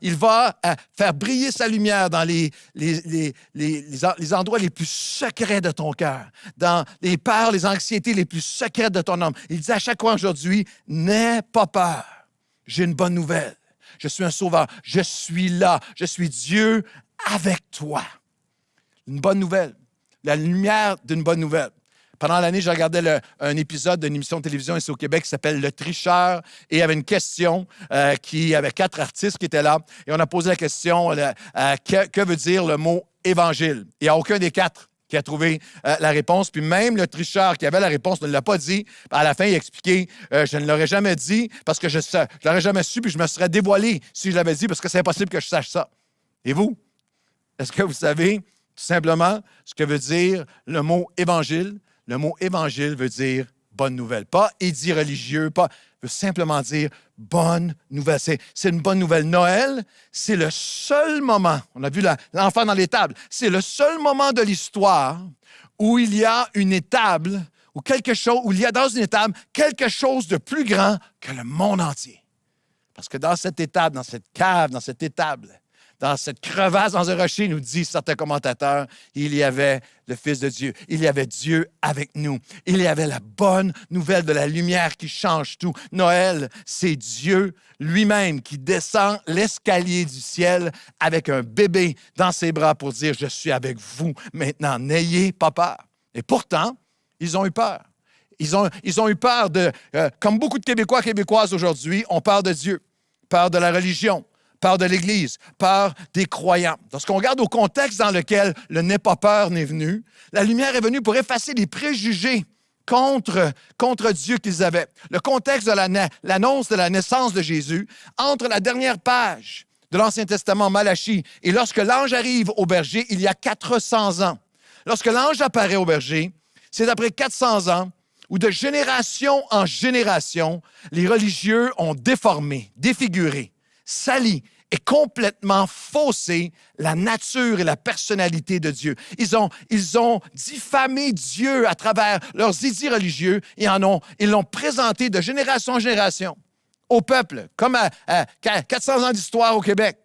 Speaker 9: Il va faire briller sa lumière dans les endroits les plus secrets de ton cœur, dans les peurs, les anxiétés les plus secrètes de ton âme. Il dit à chaque fois aujourd'hui, n'aie pas peur. J'ai une bonne nouvelle. Je suis un sauveur. Je suis là. Je suis Dieu avec toi. Une bonne nouvelle. La lumière d'une bonne nouvelle. Pendant l'année, je regardais un épisode d'une émission de télévision ici au Québec qui s'appelle « Le Tricheur » et il y avait une question qui avait 4 artistes qui étaient là et on a posé la question que veut dire le mot « évangile ». Il n'y a aucun des 4 qui a trouvé la réponse. Puis même le tricheur qui avait la réponse ne l'a pas dit. À la fin, il a expliqué « Je ne l'aurais jamais dit parce que je ne l'aurais jamais su puis je me serais dévoilé si je l'avais dit parce que c'est impossible que je sache ça. » Et vous, est-ce que vous savez tout simplement ce que veut dire le mot évangile? Le mot évangile veut dire bonne nouvelle. Pas édit religieux, veut simplement dire bonne nouvelle. C'est une bonne nouvelle. Noël, c'est le seul moment, on a vu l'enfant dans l'étable, c'est le seul moment de l'histoire où il y a une étable, où il y a dans une étable quelque chose de plus grand que le monde entier. Parce que dans cette étable, dans cette cave, dans cette étable, dans cette crevasse dans un rocher, nous disent certains commentateurs, il y avait le Fils de Dieu. Il y avait Dieu avec nous. Il y avait la bonne nouvelle de la lumière qui change tout. Noël, c'est Dieu lui-même qui descend l'escalier du ciel avec un bébé dans ses bras pour dire « Je suis avec vous maintenant, n'ayez pas peur ». Et pourtant, ils ont eu peur. Ils ont eu peur comme beaucoup de Québécois et Québécoises aujourd'hui, ont peur de Dieu, peur de la religion, peur de l'Église, peur des croyants. Lorsqu'on regarde au contexte dans lequel le « n'aie pas peur » n'est venu, la lumière est venue pour effacer les préjugés contre Dieu qu'ils avaient. Le contexte de l'annonce de la naissance de Jésus, entre la dernière page de l'Ancien Testament, Malachie, et lorsque l'ange arrive au berger, il y a 400 ans. Lorsque l'ange apparaît au berger, c'est après 400 ans où de génération en génération, les religieux ont déformé, défiguré, sali et complètement faussé la nature et la personnalité de Dieu. Ils ont diffamé Dieu à travers leurs édits religieux et ils l'ont présenté de génération en génération au peuple, comme à 400 ans d'histoire au Québec,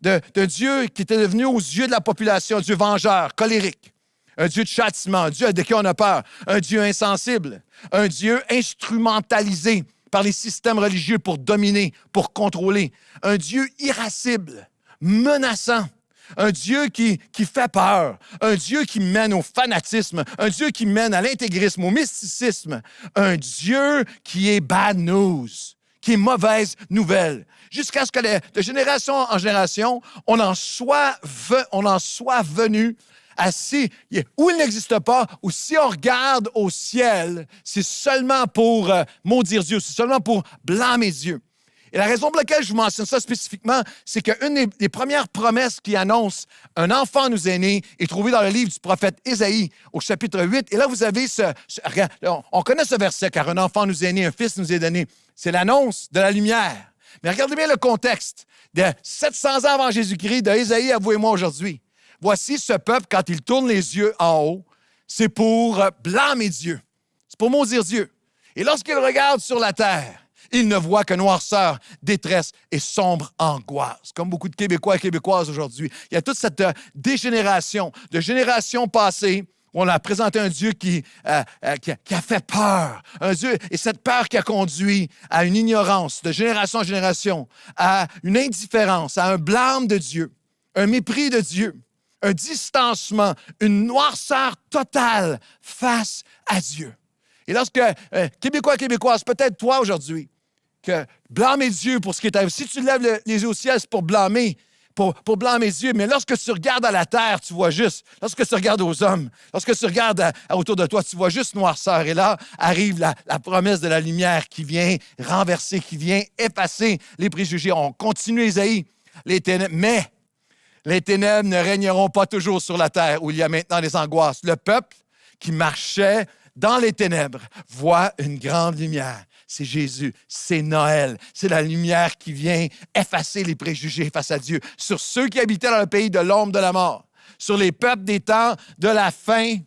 Speaker 9: de Dieu qui était devenu aux yeux de la population, un Dieu vengeur, colérique, un Dieu de châtiment, un Dieu de qui on a peur, un Dieu insensible, un Dieu instrumentalisé par les systèmes religieux pour dominer, pour contrôler. Un Dieu irascible, menaçant. Un Dieu qui fait peur. Un Dieu qui mène au fanatisme. Un Dieu qui mène à l'intégrisme, au mysticisme. Un Dieu qui est bad news, qui est mauvaise nouvelle. Jusqu'à ce que de génération en génération, on en soit venu où il n'existe pas, ou si on regarde au ciel, c'est seulement pour maudire Dieu, c'est seulement pour blâmer Dieu. Et la raison pour laquelle je vous mentionne ça spécifiquement, c'est qu'une des premières promesses qui annonce un enfant nous est né est trouvée dans le livre du prophète Ésaïe, au chapitre 8. Et là, vous avez on connaît ce verset, car un enfant nous est né, un fils nous est donné. C'est l'annonce de la lumière. Mais regardez bien le contexte. De 700 ans avant Jésus-Christ, de Ésaïe à vous et moi aujourd'hui. Voici ce peuple, quand il tourne les yeux en haut, c'est pour blâmer Dieu. C'est pour maudire Dieu. Et lorsqu'il regarde sur la terre, il ne voit que noirceur, détresse et sombre angoisse. Comme beaucoup de Québécois et Québécoises aujourd'hui. Il y a toute cette dégénération de générations passées où on a présenté un Dieu qui a fait peur. Un Dieu, et cette peur qui a conduit à une ignorance de génération en génération, à une indifférence, à un blâme de Dieu, un mépris de Dieu, un distancement, une noirceur totale face à Dieu. Et lorsque, Québécois, Québécoises, peut-être toi aujourd'hui, que blâmer Dieu pour ce qui est arrivé. Si tu lèves les yeux au ciel, c'est pour blâmer Dieu. Mais lorsque tu regardes à la terre, tu vois juste. Lorsque tu regardes aux hommes, lorsque tu regardes autour de toi, tu vois juste noirceur. Et là arrive la promesse de la lumière qui vient renverser, qui vient effacer les préjugés. On continue Ésaïe, mais les ténèbres ne régneront pas toujours sur la terre où il y a maintenant des angoisses. Le peuple qui marchait dans les ténèbres voit une grande lumière. C'est Jésus, c'est Noël, c'est la lumière qui vient effacer les préjugés face à Dieu. Sur ceux qui habitaient dans le pays de l'ombre de la mort, sur les peuples des temps de la fin,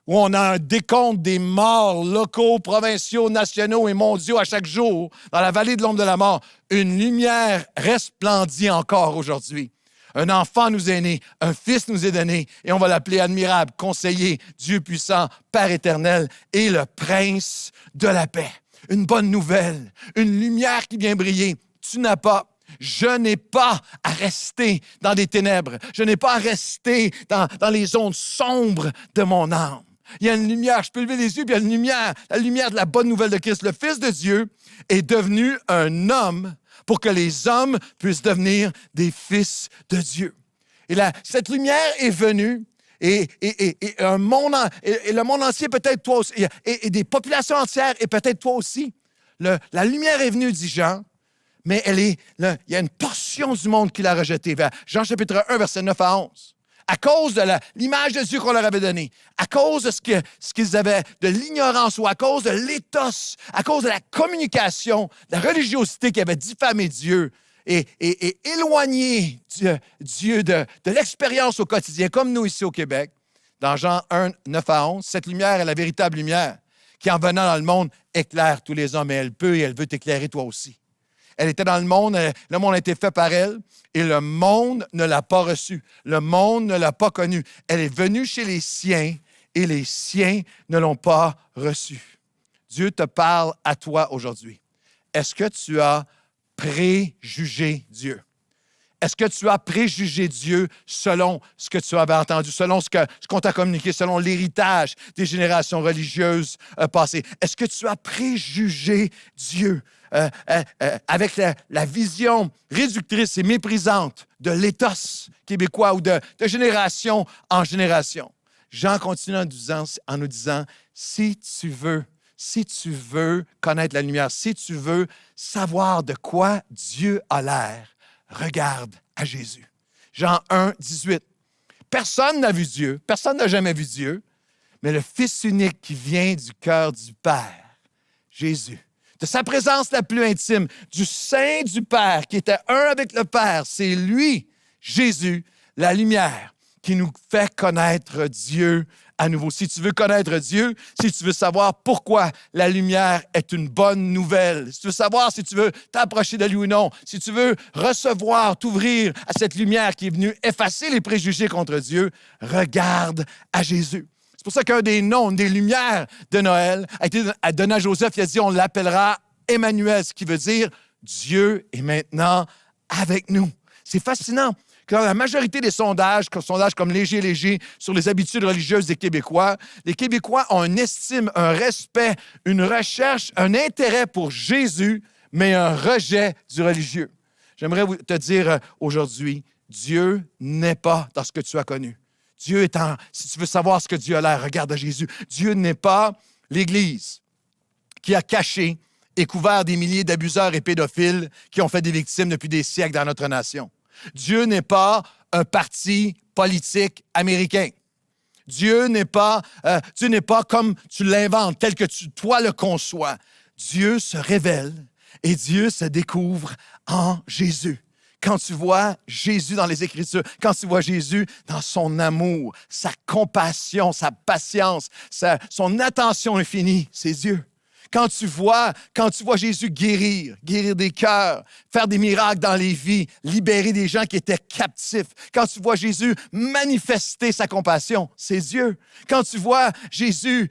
Speaker 9: où on a un décompte des morts locaux, provinciaux, nationaux et mondiaux à chaque jour, dans la vallée de l'ombre de la mort, une lumière resplendit encore aujourd'hui. Un enfant nous est né, un fils nous est donné, et on va l'appeler admirable, conseiller, Dieu puissant, Père éternel et le prince de la paix. Une bonne nouvelle, une lumière qui vient briller. Je n'ai pas à rester dans des ténèbres. Je n'ai pas à rester dans les zones sombres de mon âme. Il y a une lumière, je peux lever les yeux, puis il y a une lumière, la lumière de la bonne nouvelle de Christ. Le Fils de Dieu est devenu un homme pour que les hommes puissent devenir des fils de Dieu. Et cette lumière est venue, et le monde entier, peut-être toi aussi, et des populations entières, et peut-être toi aussi. La lumière est venue, dit Jean, mais il y a une portion du monde qui l'a rejetée. Jean chapitre 1, verset 9 à 11. À cause de l'image de Dieu qu'on leur avait donnée, à cause de ce qu'ils avaient, de l'ignorance ou à cause de l'éthos, à cause de la communication, de la religiosité qui avait diffamé Dieu et éloigné Dieu de l'expérience au quotidien, comme nous ici au Québec. Dans Jean 1, 9 à 11, cette lumière est la véritable lumière qui, en venant dans le monde, éclaire tous les hommes. Et elle peut et elle veut t'éclairer toi aussi. Elle était dans le monde a été fait par elle, et le monde ne l'a pas reçue. Le monde ne l'a pas connue. Elle est venue chez les siens, et les siens ne l'ont pas reçue. Dieu te parle à toi aujourd'hui. Est-ce que tu as préjugé Dieu? Est-ce que tu as préjugé Dieu selon ce que tu avais entendu, selon ce qu'on t'a communiqué, selon l'héritage des générations religieuses passées? Est-ce que tu as préjugé Dieu avec la vision réductrice et méprisante de l'éthos québécois ou de génération en génération? Jean continue en nous disant, si tu veux connaître la lumière, si tu veux savoir de quoi Dieu a l'air, regarde à Jésus. Jean 1, 18. Personne n'a vu Dieu, personne n'a jamais vu Dieu, mais le Fils unique qui vient du cœur du Père, Jésus, de sa présence la plus intime, du sein du Père, qui était un avec le Père, c'est lui, Jésus, la lumière, qui nous fait connaître Dieu à nouveau. Si tu veux connaître Dieu, si tu veux savoir pourquoi la lumière est une bonne nouvelle, si tu veux savoir si tu veux t'approcher de lui ou non, si tu veux recevoir, t'ouvrir à cette lumière qui est venue effacer les préjugés contre Dieu, regarde à Jésus. C'est pour ça qu'un des noms, une des lumières de Noël a été donné à Joseph. Il a dit, on l'appellera Emmanuel, ce qui veut dire Dieu est maintenant avec nous. C'est fascinant. Dans la majorité des sondages comme Léger, sur les habitudes religieuses des Québécois, les Québécois ont une estime, un respect, une recherche, un intérêt pour Jésus, mais un rejet du religieux. J'aimerais te dire aujourd'hui, Dieu n'est pas dans ce que tu as connu. Dieu est si tu veux savoir ce que Dieu a l'air, regarde à Jésus. Dieu n'est pas l'Église qui a caché et couvert des milliers d'abuseurs et pédophiles qui ont fait des victimes depuis des siècles dans notre nation. Dieu n'est pas un parti politique américain. Dieu n'est pas comme tu l'inventes, tel que toi le conçois. Dieu se révèle et Dieu se découvre en Jésus. Quand tu vois Jésus dans les Écritures, quand tu vois Jésus dans son amour, sa compassion, sa patience, son attention infinie, c'est Dieu. Quand tu vois Jésus guérir des cœurs, faire des miracles dans les vies, libérer des gens qui étaient captifs. Quand tu vois Jésus manifester sa compassion, c'est Dieu. Quand tu vois Jésus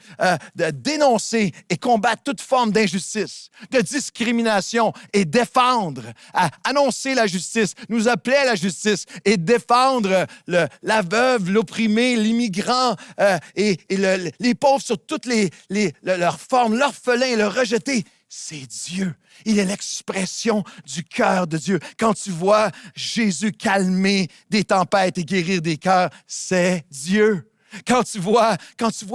Speaker 9: dénoncer et combattre toute forme d'injustice, de discrimination et défendre, annoncer la justice, nous appeler à la justice et défendre la veuve, l'opprimé, l'immigrant et les pauvres sur toutes leurs formes, l'orphelin, le rejeter, c'est Dieu. Il est l'expression du cœur de Dieu. Quand tu vois Jésus calmer des tempêtes et guérir des cœurs, c'est Dieu. Quand tu vois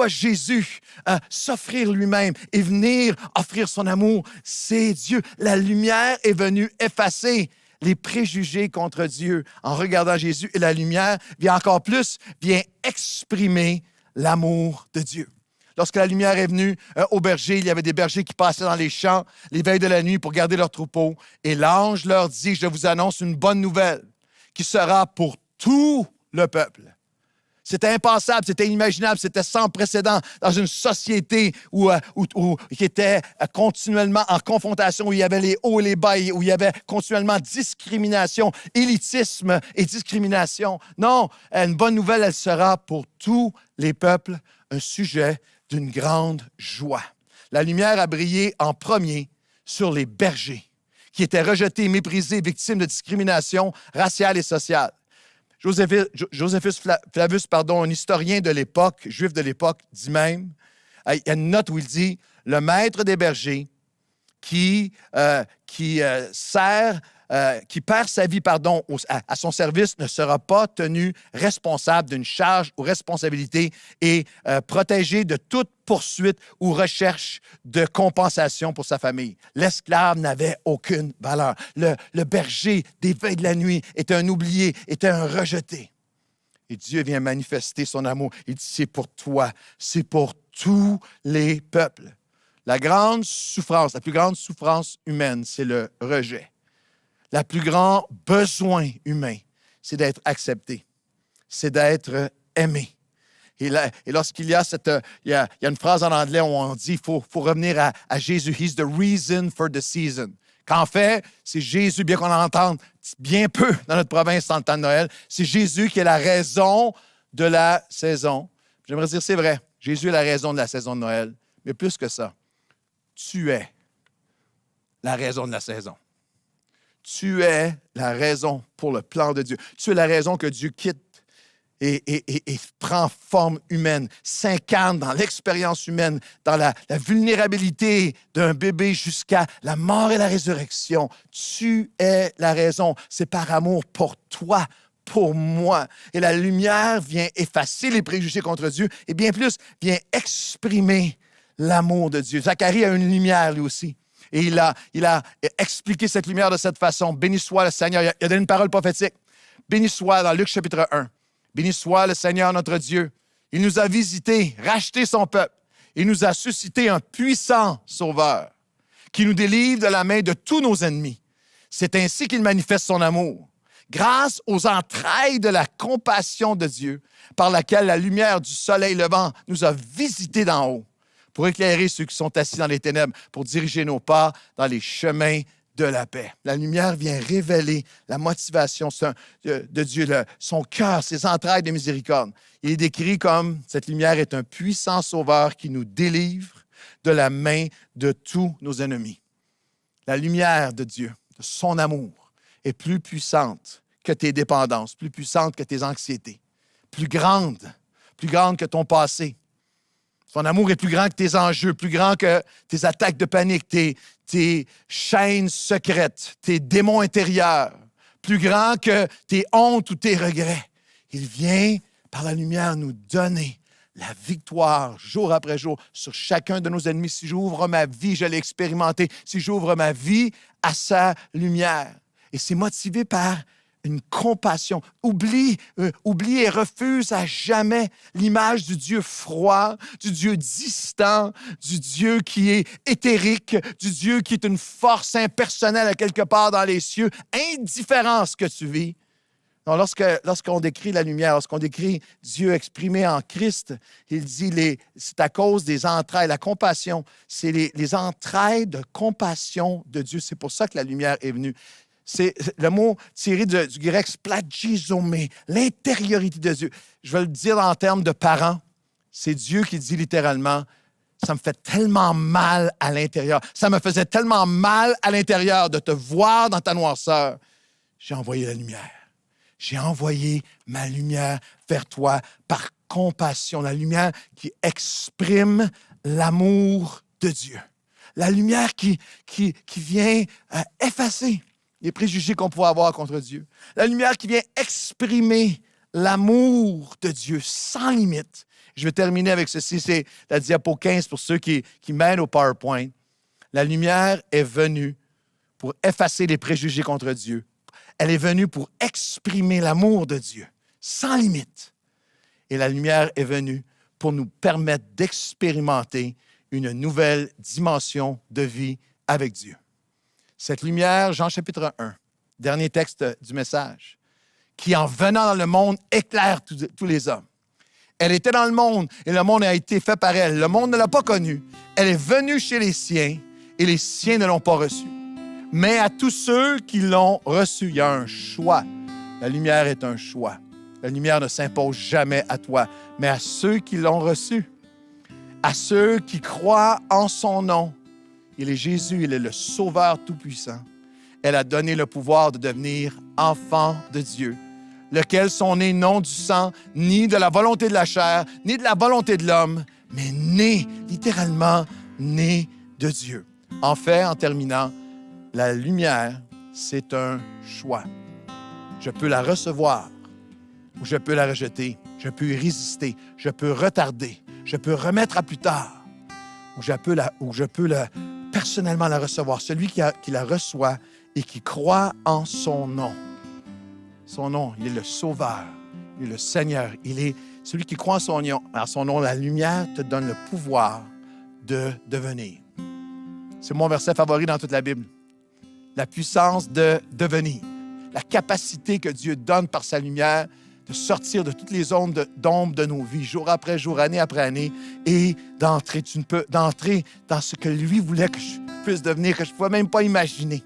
Speaker 9: Jésus s'offrir lui-même et venir offrir son amour, c'est Dieu. La lumière est venue effacer les préjugés contre Dieu en regardant Jésus, et la lumière vient exprimer l'amour de Dieu. Lorsque la lumière est venue au berger, il y avait des bergers qui passaient dans les champs les veilles de la nuit pour garder leurs troupeaux. Et l'ange leur dit, je vous annonce une bonne nouvelle qui sera pour tout le peuple. C'était impensable, c'était inimaginable, c'était sans précédent dans une société qui était continuellement en confrontation, où il y avait les hauts et les bas, où il y avait continuellement discrimination, élitisme et discrimination. Non, une bonne nouvelle, elle sera pour tous les peuples un sujet d'une grande joie. La lumière a brillé en premier sur les bergers, qui étaient rejetés, méprisés, victimes de discrimination raciale et sociale. Josephus Flavius, un historien de l'époque, juif de l'époque, dit même, il y a une note où il dit « Le maître des bergers qui sert qui perd sa vie à son service ne sera pas tenu responsable d'une charge ou responsabilité et protégé de toute poursuite ou recherche de compensation pour sa famille. L'esclave n'avait aucune valeur. Le berger des veilles de la nuit était un oublié, était un rejeté. Et Dieu vient manifester son amour. Il dit, c'est pour toi, c'est pour tous les peuples. La plus grande souffrance humaine, c'est le rejet. Le plus grand besoin humain, c'est d'être accepté, c'est d'être aimé. Et lorsqu'il y a il y a une phrase en anglais où on dit il faut revenir à Jésus. He's the reason for the season. Qu'en fait, c'est Jésus, bien qu'on l'entende bien peu dans notre province dans le temps de Noël, c'est Jésus qui est la raison de la saison. J'aimerais dire, c'est vrai, Jésus est la raison de la saison de Noël, mais plus que ça, tu es la raison de la saison. Tu es la raison pour le plan de Dieu. Tu es la raison que Dieu quitte et prend forme humaine, s'incarne dans l'expérience humaine, dans la vulnérabilité d'un bébé jusqu'à la mort et la résurrection. Tu es la raison. C'est par amour pour toi, pour moi. Et la lumière vient effacer les préjugés contre Dieu et bien plus, vient exprimer l'amour de Dieu. Zacharie a une lumière lui aussi. Et il a expliqué cette lumière de cette façon. Béni soit le Seigneur. Il a donné une parole prophétique. Béni soit dans Luc chapitre 1. Béni soit le Seigneur notre Dieu. Il nous a visités, racheté son peuple. Il nous a suscité un puissant sauveur qui nous délivre de la main de tous nos ennemis. C'est ainsi qu'il manifeste son amour. Grâce aux entrailles de la compassion de Dieu, par laquelle la lumière du soleil levant nous a visités d'en haut, pour éclairer ceux qui sont assis dans les ténèbres, pour diriger nos pas dans les chemins de la paix. La lumière vient révéler la motivation de Dieu, son cœur, ses entrailles de miséricorde. Il est décrit comme cette lumière est un puissant sauveur qui nous délivre de la main de tous nos ennemis. La lumière de Dieu, de son amour, est plus puissante que tes dépendances, plus puissante que tes anxiétés, plus grande que ton passé. Son amour est plus grand que tes enjeux, plus grand que tes attaques de panique, tes chaînes secrètes, tes démons intérieurs, plus grand que tes hontes ou tes regrets. Il vient, par la lumière, nous donner la victoire jour après jour sur chacun de nos ennemis. Si j'ouvre ma vie, je l'ai expérimenté. Si j'ouvre ma vie à sa lumière. Et c'est motivé par une compassion. Oublie et refuse à jamais l'image du Dieu froid, du Dieu distant, du Dieu qui est éthérique, du Dieu qui est une force impersonnelle à quelque part dans les cieux, indifférent à ce que tu vis. Non, lorsqu'on décrit la lumière, lorsqu'on décrit Dieu exprimé en Christ, il dit c'est à cause des entrailles. La compassion, c'est les entrailles de compassion de Dieu. C'est pour ça que la lumière est venue. C'est le mot tiré du grec splagizomé, l'intériorité de Dieu. Je vais le dire en termes de parents. C'est Dieu qui dit littéralement, ça me fait tellement mal à l'intérieur. Ça me faisait tellement mal à l'intérieur de te voir dans ta noirceur. J'ai envoyé la lumière. J'ai envoyé ma lumière vers toi par compassion. La lumière qui exprime l'amour de Dieu. La lumière qui vient effacer les préjugés qu'on pourrait avoir contre Dieu. La lumière qui vient exprimer l'amour de Dieu sans limite. Je vais terminer avec ceci, c'est la diapo 15 pour ceux qui mènent au PowerPoint. La lumière est venue pour effacer les préjugés contre Dieu. Elle est venue pour exprimer l'amour de Dieu sans limite. Et la lumière est venue pour nous permettre d'expérimenter une nouvelle dimension de vie avec Dieu. Cette lumière, Jean chapitre 1, dernier texte du message, qui en venant dans le monde éclaire tous les hommes. Elle était dans le monde et le monde a été fait par elle. Le monde ne l'a pas connue. Elle est venue chez les siens et les siens ne l'ont pas reçue. Mais à tous ceux qui l'ont reçue, il y a un choix. La lumière est un choix. La lumière ne s'impose jamais à toi, mais à ceux qui l'ont reçue, à ceux qui croient en son nom. Il est Jésus, il est le Sauveur Tout-Puissant. Elle a donné le pouvoir de devenir enfant de Dieu, lequel sont nés non du sang, ni de la volonté de la chair, ni de la volonté de l'homme, mais nés, littéralement, nés de Dieu. En fait, en terminant, la lumière, c'est un choix. Je peux la recevoir ou je peux la rejeter. Je peux y résister. Je peux retarder. Je peux remettre à plus tard. Ou je peux personnellement la recevoir. Celui qui la reçoit et qui croit en son nom. Son nom, il est le Sauveur. Il est le Seigneur. Il est celui qui croit en son nom. La lumière te donne le pouvoir de devenir. C'est mon verset favori dans toute la Bible. La puissance de devenir. La capacité que Dieu donne par sa lumière de sortir de toutes les zones d'ombre de nos vies, jour après jour, année après année, et d'entrer dans ce que lui voulait que je puisse devenir, que je ne pouvais même pas imaginer.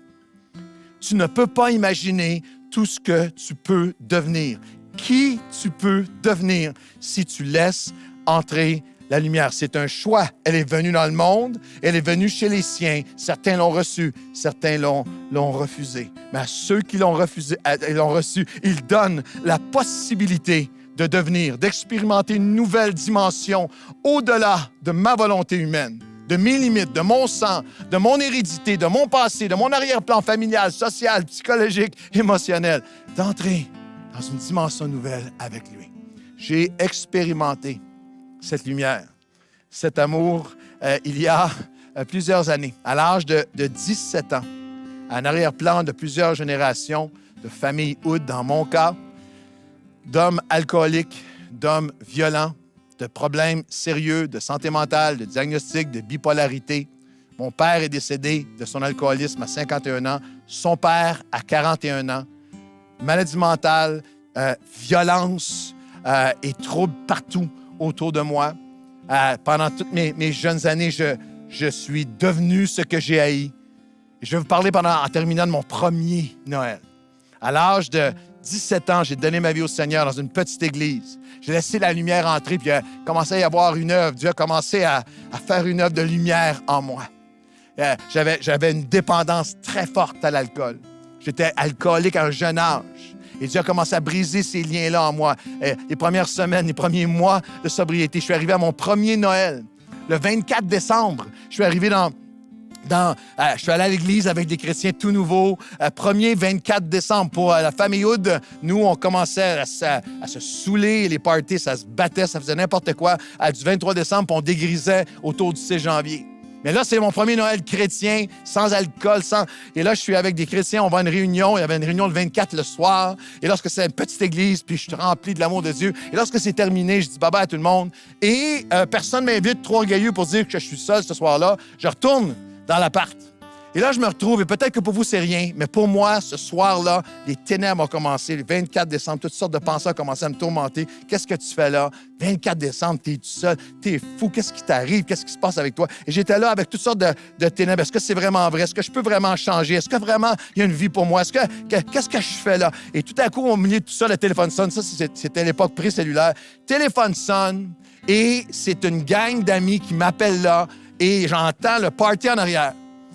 Speaker 9: Tu ne peux pas imaginer tout ce que tu peux devenir. Qui tu peux devenir si tu laisses entrer la lumière. C'est un choix. Elle est venue dans le monde, elle est venue chez les siens. Certains l'ont reçue, certains l'ont refusée. Mais à ceux qui l'ont reçue, il donne la possibilité de devenir, d'expérimenter une nouvelle dimension au-delà de ma volonté humaine, de mes limites, de mon sang, de mon hérédité, de mon passé, de mon arrière-plan familial, social, psychologique, émotionnel, d'entrer dans une dimension nouvelle avec lui. J'ai expérimenté cette lumière, cet amour, il y a plusieurs années, à l'âge de 17 ans, en arrière-plan de plusieurs générations de familles Hood, dans mon cas, d'hommes alcooliques, d'hommes violents, de problèmes sérieux, de santé mentale, de diagnostic, de bipolarité. Mon père est décédé de son alcoolisme à 51 ans, son père à 41 ans, maladie mentale, violence et troubles partout autour de moi. Pendant toutes mes jeunes années, je suis devenu ce que j'ai haï. Et je vais vous parler en terminant de mon premier Noël. À l'âge de 17 ans, j'ai donné ma vie au Seigneur dans une petite église. J'ai laissé la lumière entrer, puis il a commencé à y avoir une œuvre. Dieu a commencé à faire une œuvre de lumière en moi. J'avais une dépendance très forte à l'alcool. J'étais alcoolique à un jeune âge. Et Dieu a commencé à briser ces liens-là en moi. Les premières semaines, les premiers mois de sobriété, je suis arrivé à mon premier Noël. Le 24 décembre, je suis arrivé je suis allé à l'église avec des chrétiens tout nouveaux. Premier 24 décembre, pour la famille Hood, nous, on commençait à se saouler. Les parties, ça se battait, ça faisait n'importe quoi. Du 23 décembre, on dégrisait autour du 6 janvier. Mais là, c'est mon premier Noël chrétien, sans alcool, Et là, je suis avec des chrétiens, on va à une réunion. Il y avait une réunion le 24 le soir. Et lorsque c'est une petite église, puis je suis rempli de l'amour de Dieu. Et lorsque c'est terminé, je dis bye-bye à tout le monde. Et personne ne m'invite, trop orgueilleux pour dire que je suis seul ce soir-là. Je retourne dans l'appart. Et là, je me retrouve, et peut-être que pour vous, c'est rien, mais pour moi, ce soir-là, les ténèbres ont commencé. Le 24 décembre, toutes sortes de pensées ont commencé à me tourmenter. Qu'est-ce que tu fais là? 24 décembre, t'es tout seul, t'es fou, qu'est-ce qui t'arrive? Qu'est-ce qui se passe avec toi? Et j'étais là avec toutes sortes de ténèbres. Est-ce que c'est vraiment vrai? Est-ce que je peux vraiment changer? Est-ce que vraiment il y a une vie pour moi? Qu'est-ce que je fais là? Et tout à coup, au milieu de tout ça, le téléphone sonne. Ça, c'était l'époque pré-cellulaire. Téléphone sonne, et c'est une gang d'amis qui m'appellent là, et j'entends le party en arrière.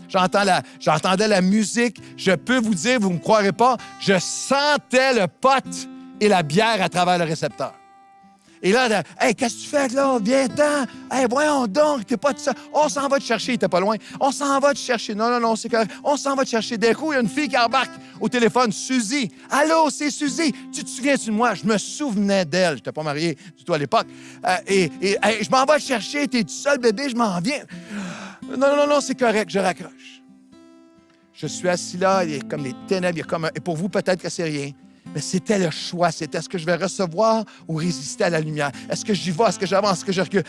Speaker 9: J'entendais la musique. Je peux vous dire, vous ne me croirez pas, je sentais le pot et la bière à travers le récepteur. Et là, « Hey, qu'est-ce que tu fais là? Viens-t'en! Hey, voyons donc, t'es pas tout seul. On s'en va te chercher. » Il était pas loin. « On s'en va te chercher. » Non, c'est correct. On s'en va te chercher. D'un coup, il y a une fille qui embarque au téléphone. « Suzy! Allô, c'est Suzy! Tu te souviens-tu de moi? » Je me souvenais d'elle. Je n'étais pas marié du tout à l'époque. Hey, je m'en vais te chercher. T'es tout seul, bébé? Je m'en viens. Non, c'est correct. Je raccroche. Je suis assis là. Il y a comme des ténèbres. Et pour vous, peut-être que c'est rien. Mais c'était le choix. C'était est-ce que je vais recevoir ou résister à la lumière? Est-ce que j'y vais? Est-ce que j'avance? Est-ce que je recule?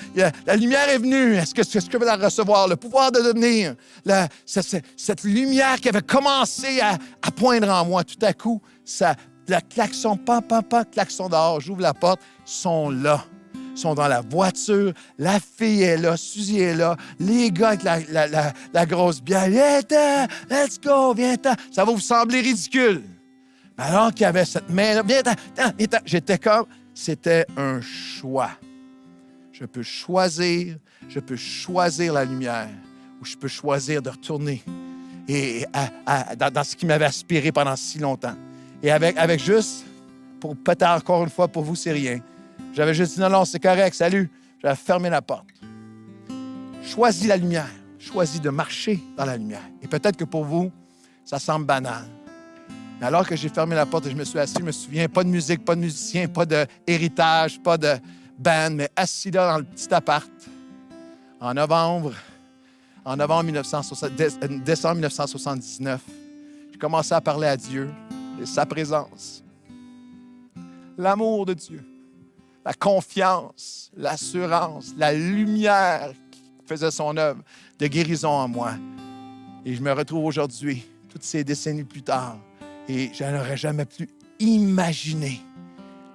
Speaker 9: La lumière est venue. Est-ce que je vais la recevoir? Le pouvoir de devenir. Cette lumière qui avait commencé à poindre en moi. Tout à coup, le klaxon, klaxon dehors. J'ouvre la porte. Sont là. Sont dans la voiture. La fille est là. Suzy est là. Les gars avec la grosse bière. Viens-t'en! Let's go! Viens-t'en! Ça va vous sembler ridicule. Alors qu'il y avait cette main-là, j'étais comme, c'était un choix. Je peux choisir la lumière ou je peux choisir de retourner dans ce qui m'avait aspiré pendant si longtemps. Et avec juste, pour peut-être encore une fois, pour vous, c'est rien. J'avais juste dit non, c'est correct, salut. J'avais fermé la porte. Choisis la lumière. Choisis de marcher dans la lumière. Et peut-être que pour vous, ça semble banal. Mais alors que j'ai fermé la porte et je me suis assis, je me souviens, pas de musique, pas de musicien, pas d'héritage, pas de band, mais assis là dans le petit appart, en décembre 1979, j'ai commencé à parler à Dieu et sa présence, l'amour de Dieu, la confiance, l'assurance, la lumière qui faisait son œuvre de guérison en moi. Et je me retrouve aujourd'hui, toutes ces décennies plus tard, et je n'aurais jamais pu imaginer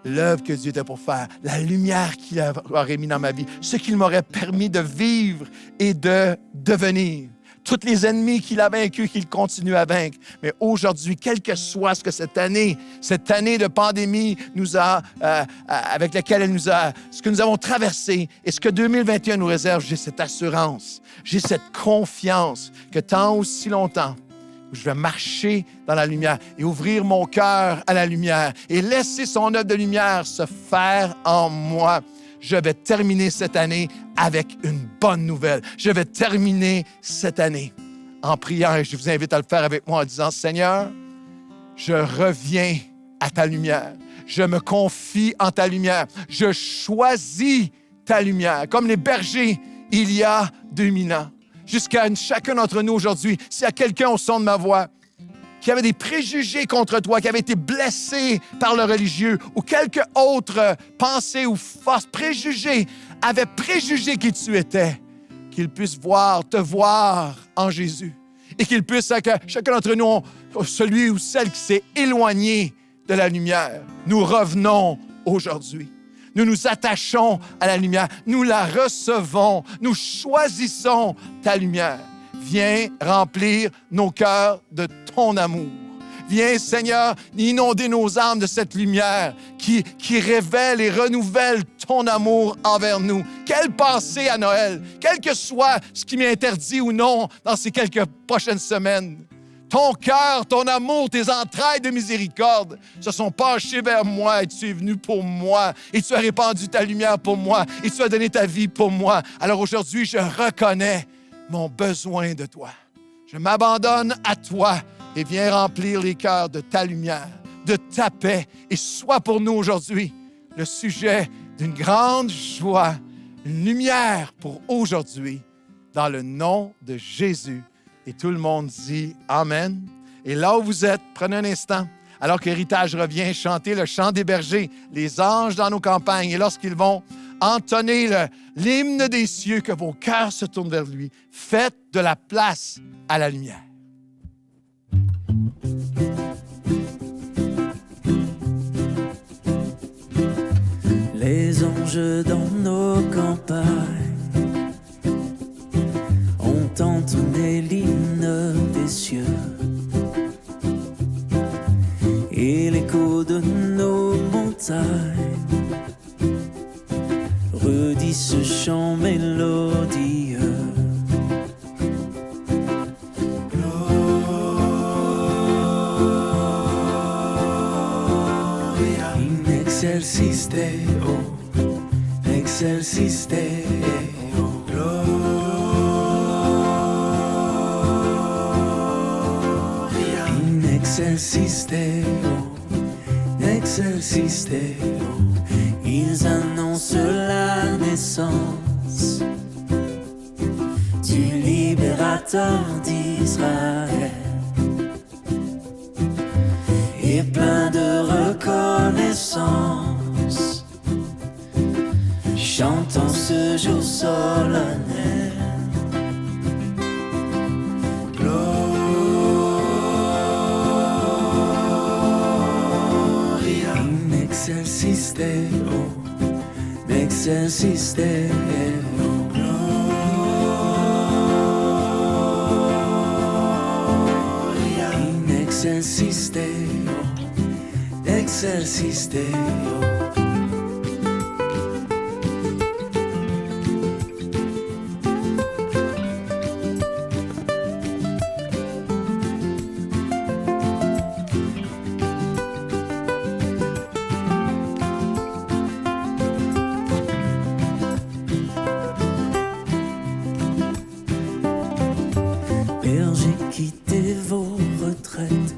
Speaker 9: l'œuvre que Dieu était pour faire, la lumière qu'il aurait mis dans ma vie, ce qu'il m'aurait permis de vivre et de devenir. Tous les ennemis qu'il a vaincus, qu'il continue à vaincre. Mais aujourd'hui, quel que soit ce que cette année de pandémie nous a, avec laquelle ce que nous avons traversé et ce que 2021 nous réserve, j'ai cette assurance, j'ai cette confiance que tant aussi longtemps, je vais marcher dans la lumière et ouvrir mon cœur à la lumière et laisser son œuvre de lumière se faire en moi. Je vais terminer cette année avec une bonne nouvelle. Je vais terminer cette année en priant et je vous invite à le faire avec moi en disant, Seigneur, je reviens à ta lumière. Je me confie en ta lumière. Je choisis ta lumière. Comme les bergers il y a 2000 ans. Jusqu'à chacun d'entre nous aujourd'hui, s'il y a quelqu'un au son de ma voix qui avait des préjugés contre toi, qui avait été blessé par le religieux ou quelque autre pensée ou force préjugée, avait préjugé qui tu étais, qu'il puisse te voir en Jésus et qu'il puisse, que chacun d'entre nous, celui ou celle qui s'est éloigné de la lumière, nous revenons aujourd'hui. Nous nous attachons à la lumière, nous la recevons, nous choisissons ta lumière. Viens remplir nos cœurs de ton amour. Viens, Seigneur, inonder nos âmes de cette lumière qui révèle et renouvelle ton amour envers nous. Quelle pensée à Noël, quel que soit ce qui m'est interdit ou non dans ces quelques prochaines semaines. Ton cœur, ton amour, tes entrailles de miséricorde se sont penchées vers moi et tu es venu pour moi et tu as répandu ta lumière pour moi et tu as donné ta vie pour moi. Alors aujourd'hui, je reconnais mon besoin de toi. Je m'abandonne à toi et viens remplir les cœurs de ta lumière, de ta paix et sois pour nous aujourd'hui le sujet d'une grande joie, une lumière pour aujourd'hui dans le nom de Jésus. Et tout le monde dit Amen. Et là où vous êtes, prenez un instant, alors que Héritage revient chanter le chant des bergers, les anges dans nos campagnes. Et lorsqu'ils vont entonner l'hymne des cieux, que vos cœurs se tournent vers lui. Faites de la place à la lumière.
Speaker 3: Les anges dans nos campagnes entonner l'hymne des cieux et l'écho de nos montagnes redit ce chant mélodieux. Gloria in excelsis Deo, excelsis Deo, excelsis Deo, excelsis Deo. Ils annoncent la naissance du libérateur d'Israël. Et plein de reconnaissance, chantant ce jour solennel. Excelsis Deo, excelsis Deo, gloria in excelsis Deo, excelsis Deo. Bergers, quittez vos retraites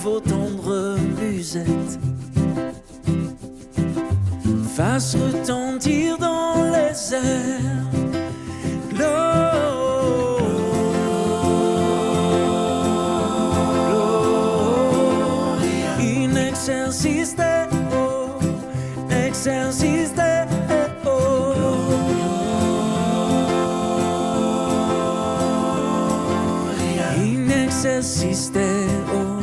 Speaker 3: vos tendres musettes fassent retentir dans les airs in exercice Deo, exercice Deo. In exercice Deo,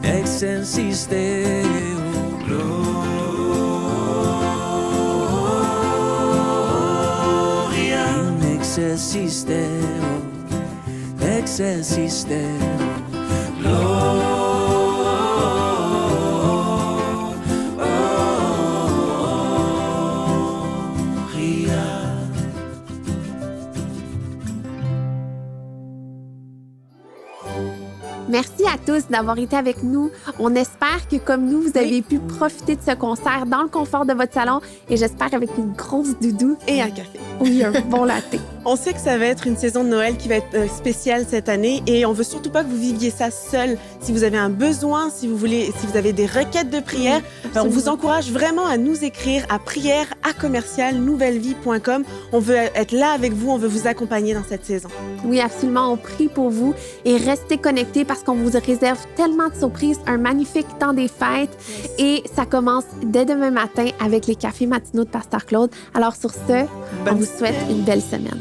Speaker 3: exercice Deo. Exercice Deo, exercice Deo.
Speaker 1: Merci à tous d'avoir été avec nous. On espère que, comme nous, vous avez pu profiter de ce concert dans le confort de votre salon et j'espère avec une grosse doudou.
Speaker 2: Et un café.
Speaker 1: Oui, un bon latte.
Speaker 2: On sait que ça va être une saison de Noël qui va être spéciale cette année et on veut surtout pas que vous viviez ça seul. Si vous avez un besoin, si vous avez des requêtes de prière, on vous encourage vraiment à nous écrire à prière@commercialnouvellevie.com. On veut être là avec vous, on veut vous accompagner dans cette saison.
Speaker 1: Oui, absolument. On prie pour vous et restez connectés parce qu'on vous réserve tellement de surprises, un magnifique temps des fêtes et ça commence dès demain matin avec les cafés matinaux de Pasteur Claude. Alors sur ce, on vous souhaite une belle semaine.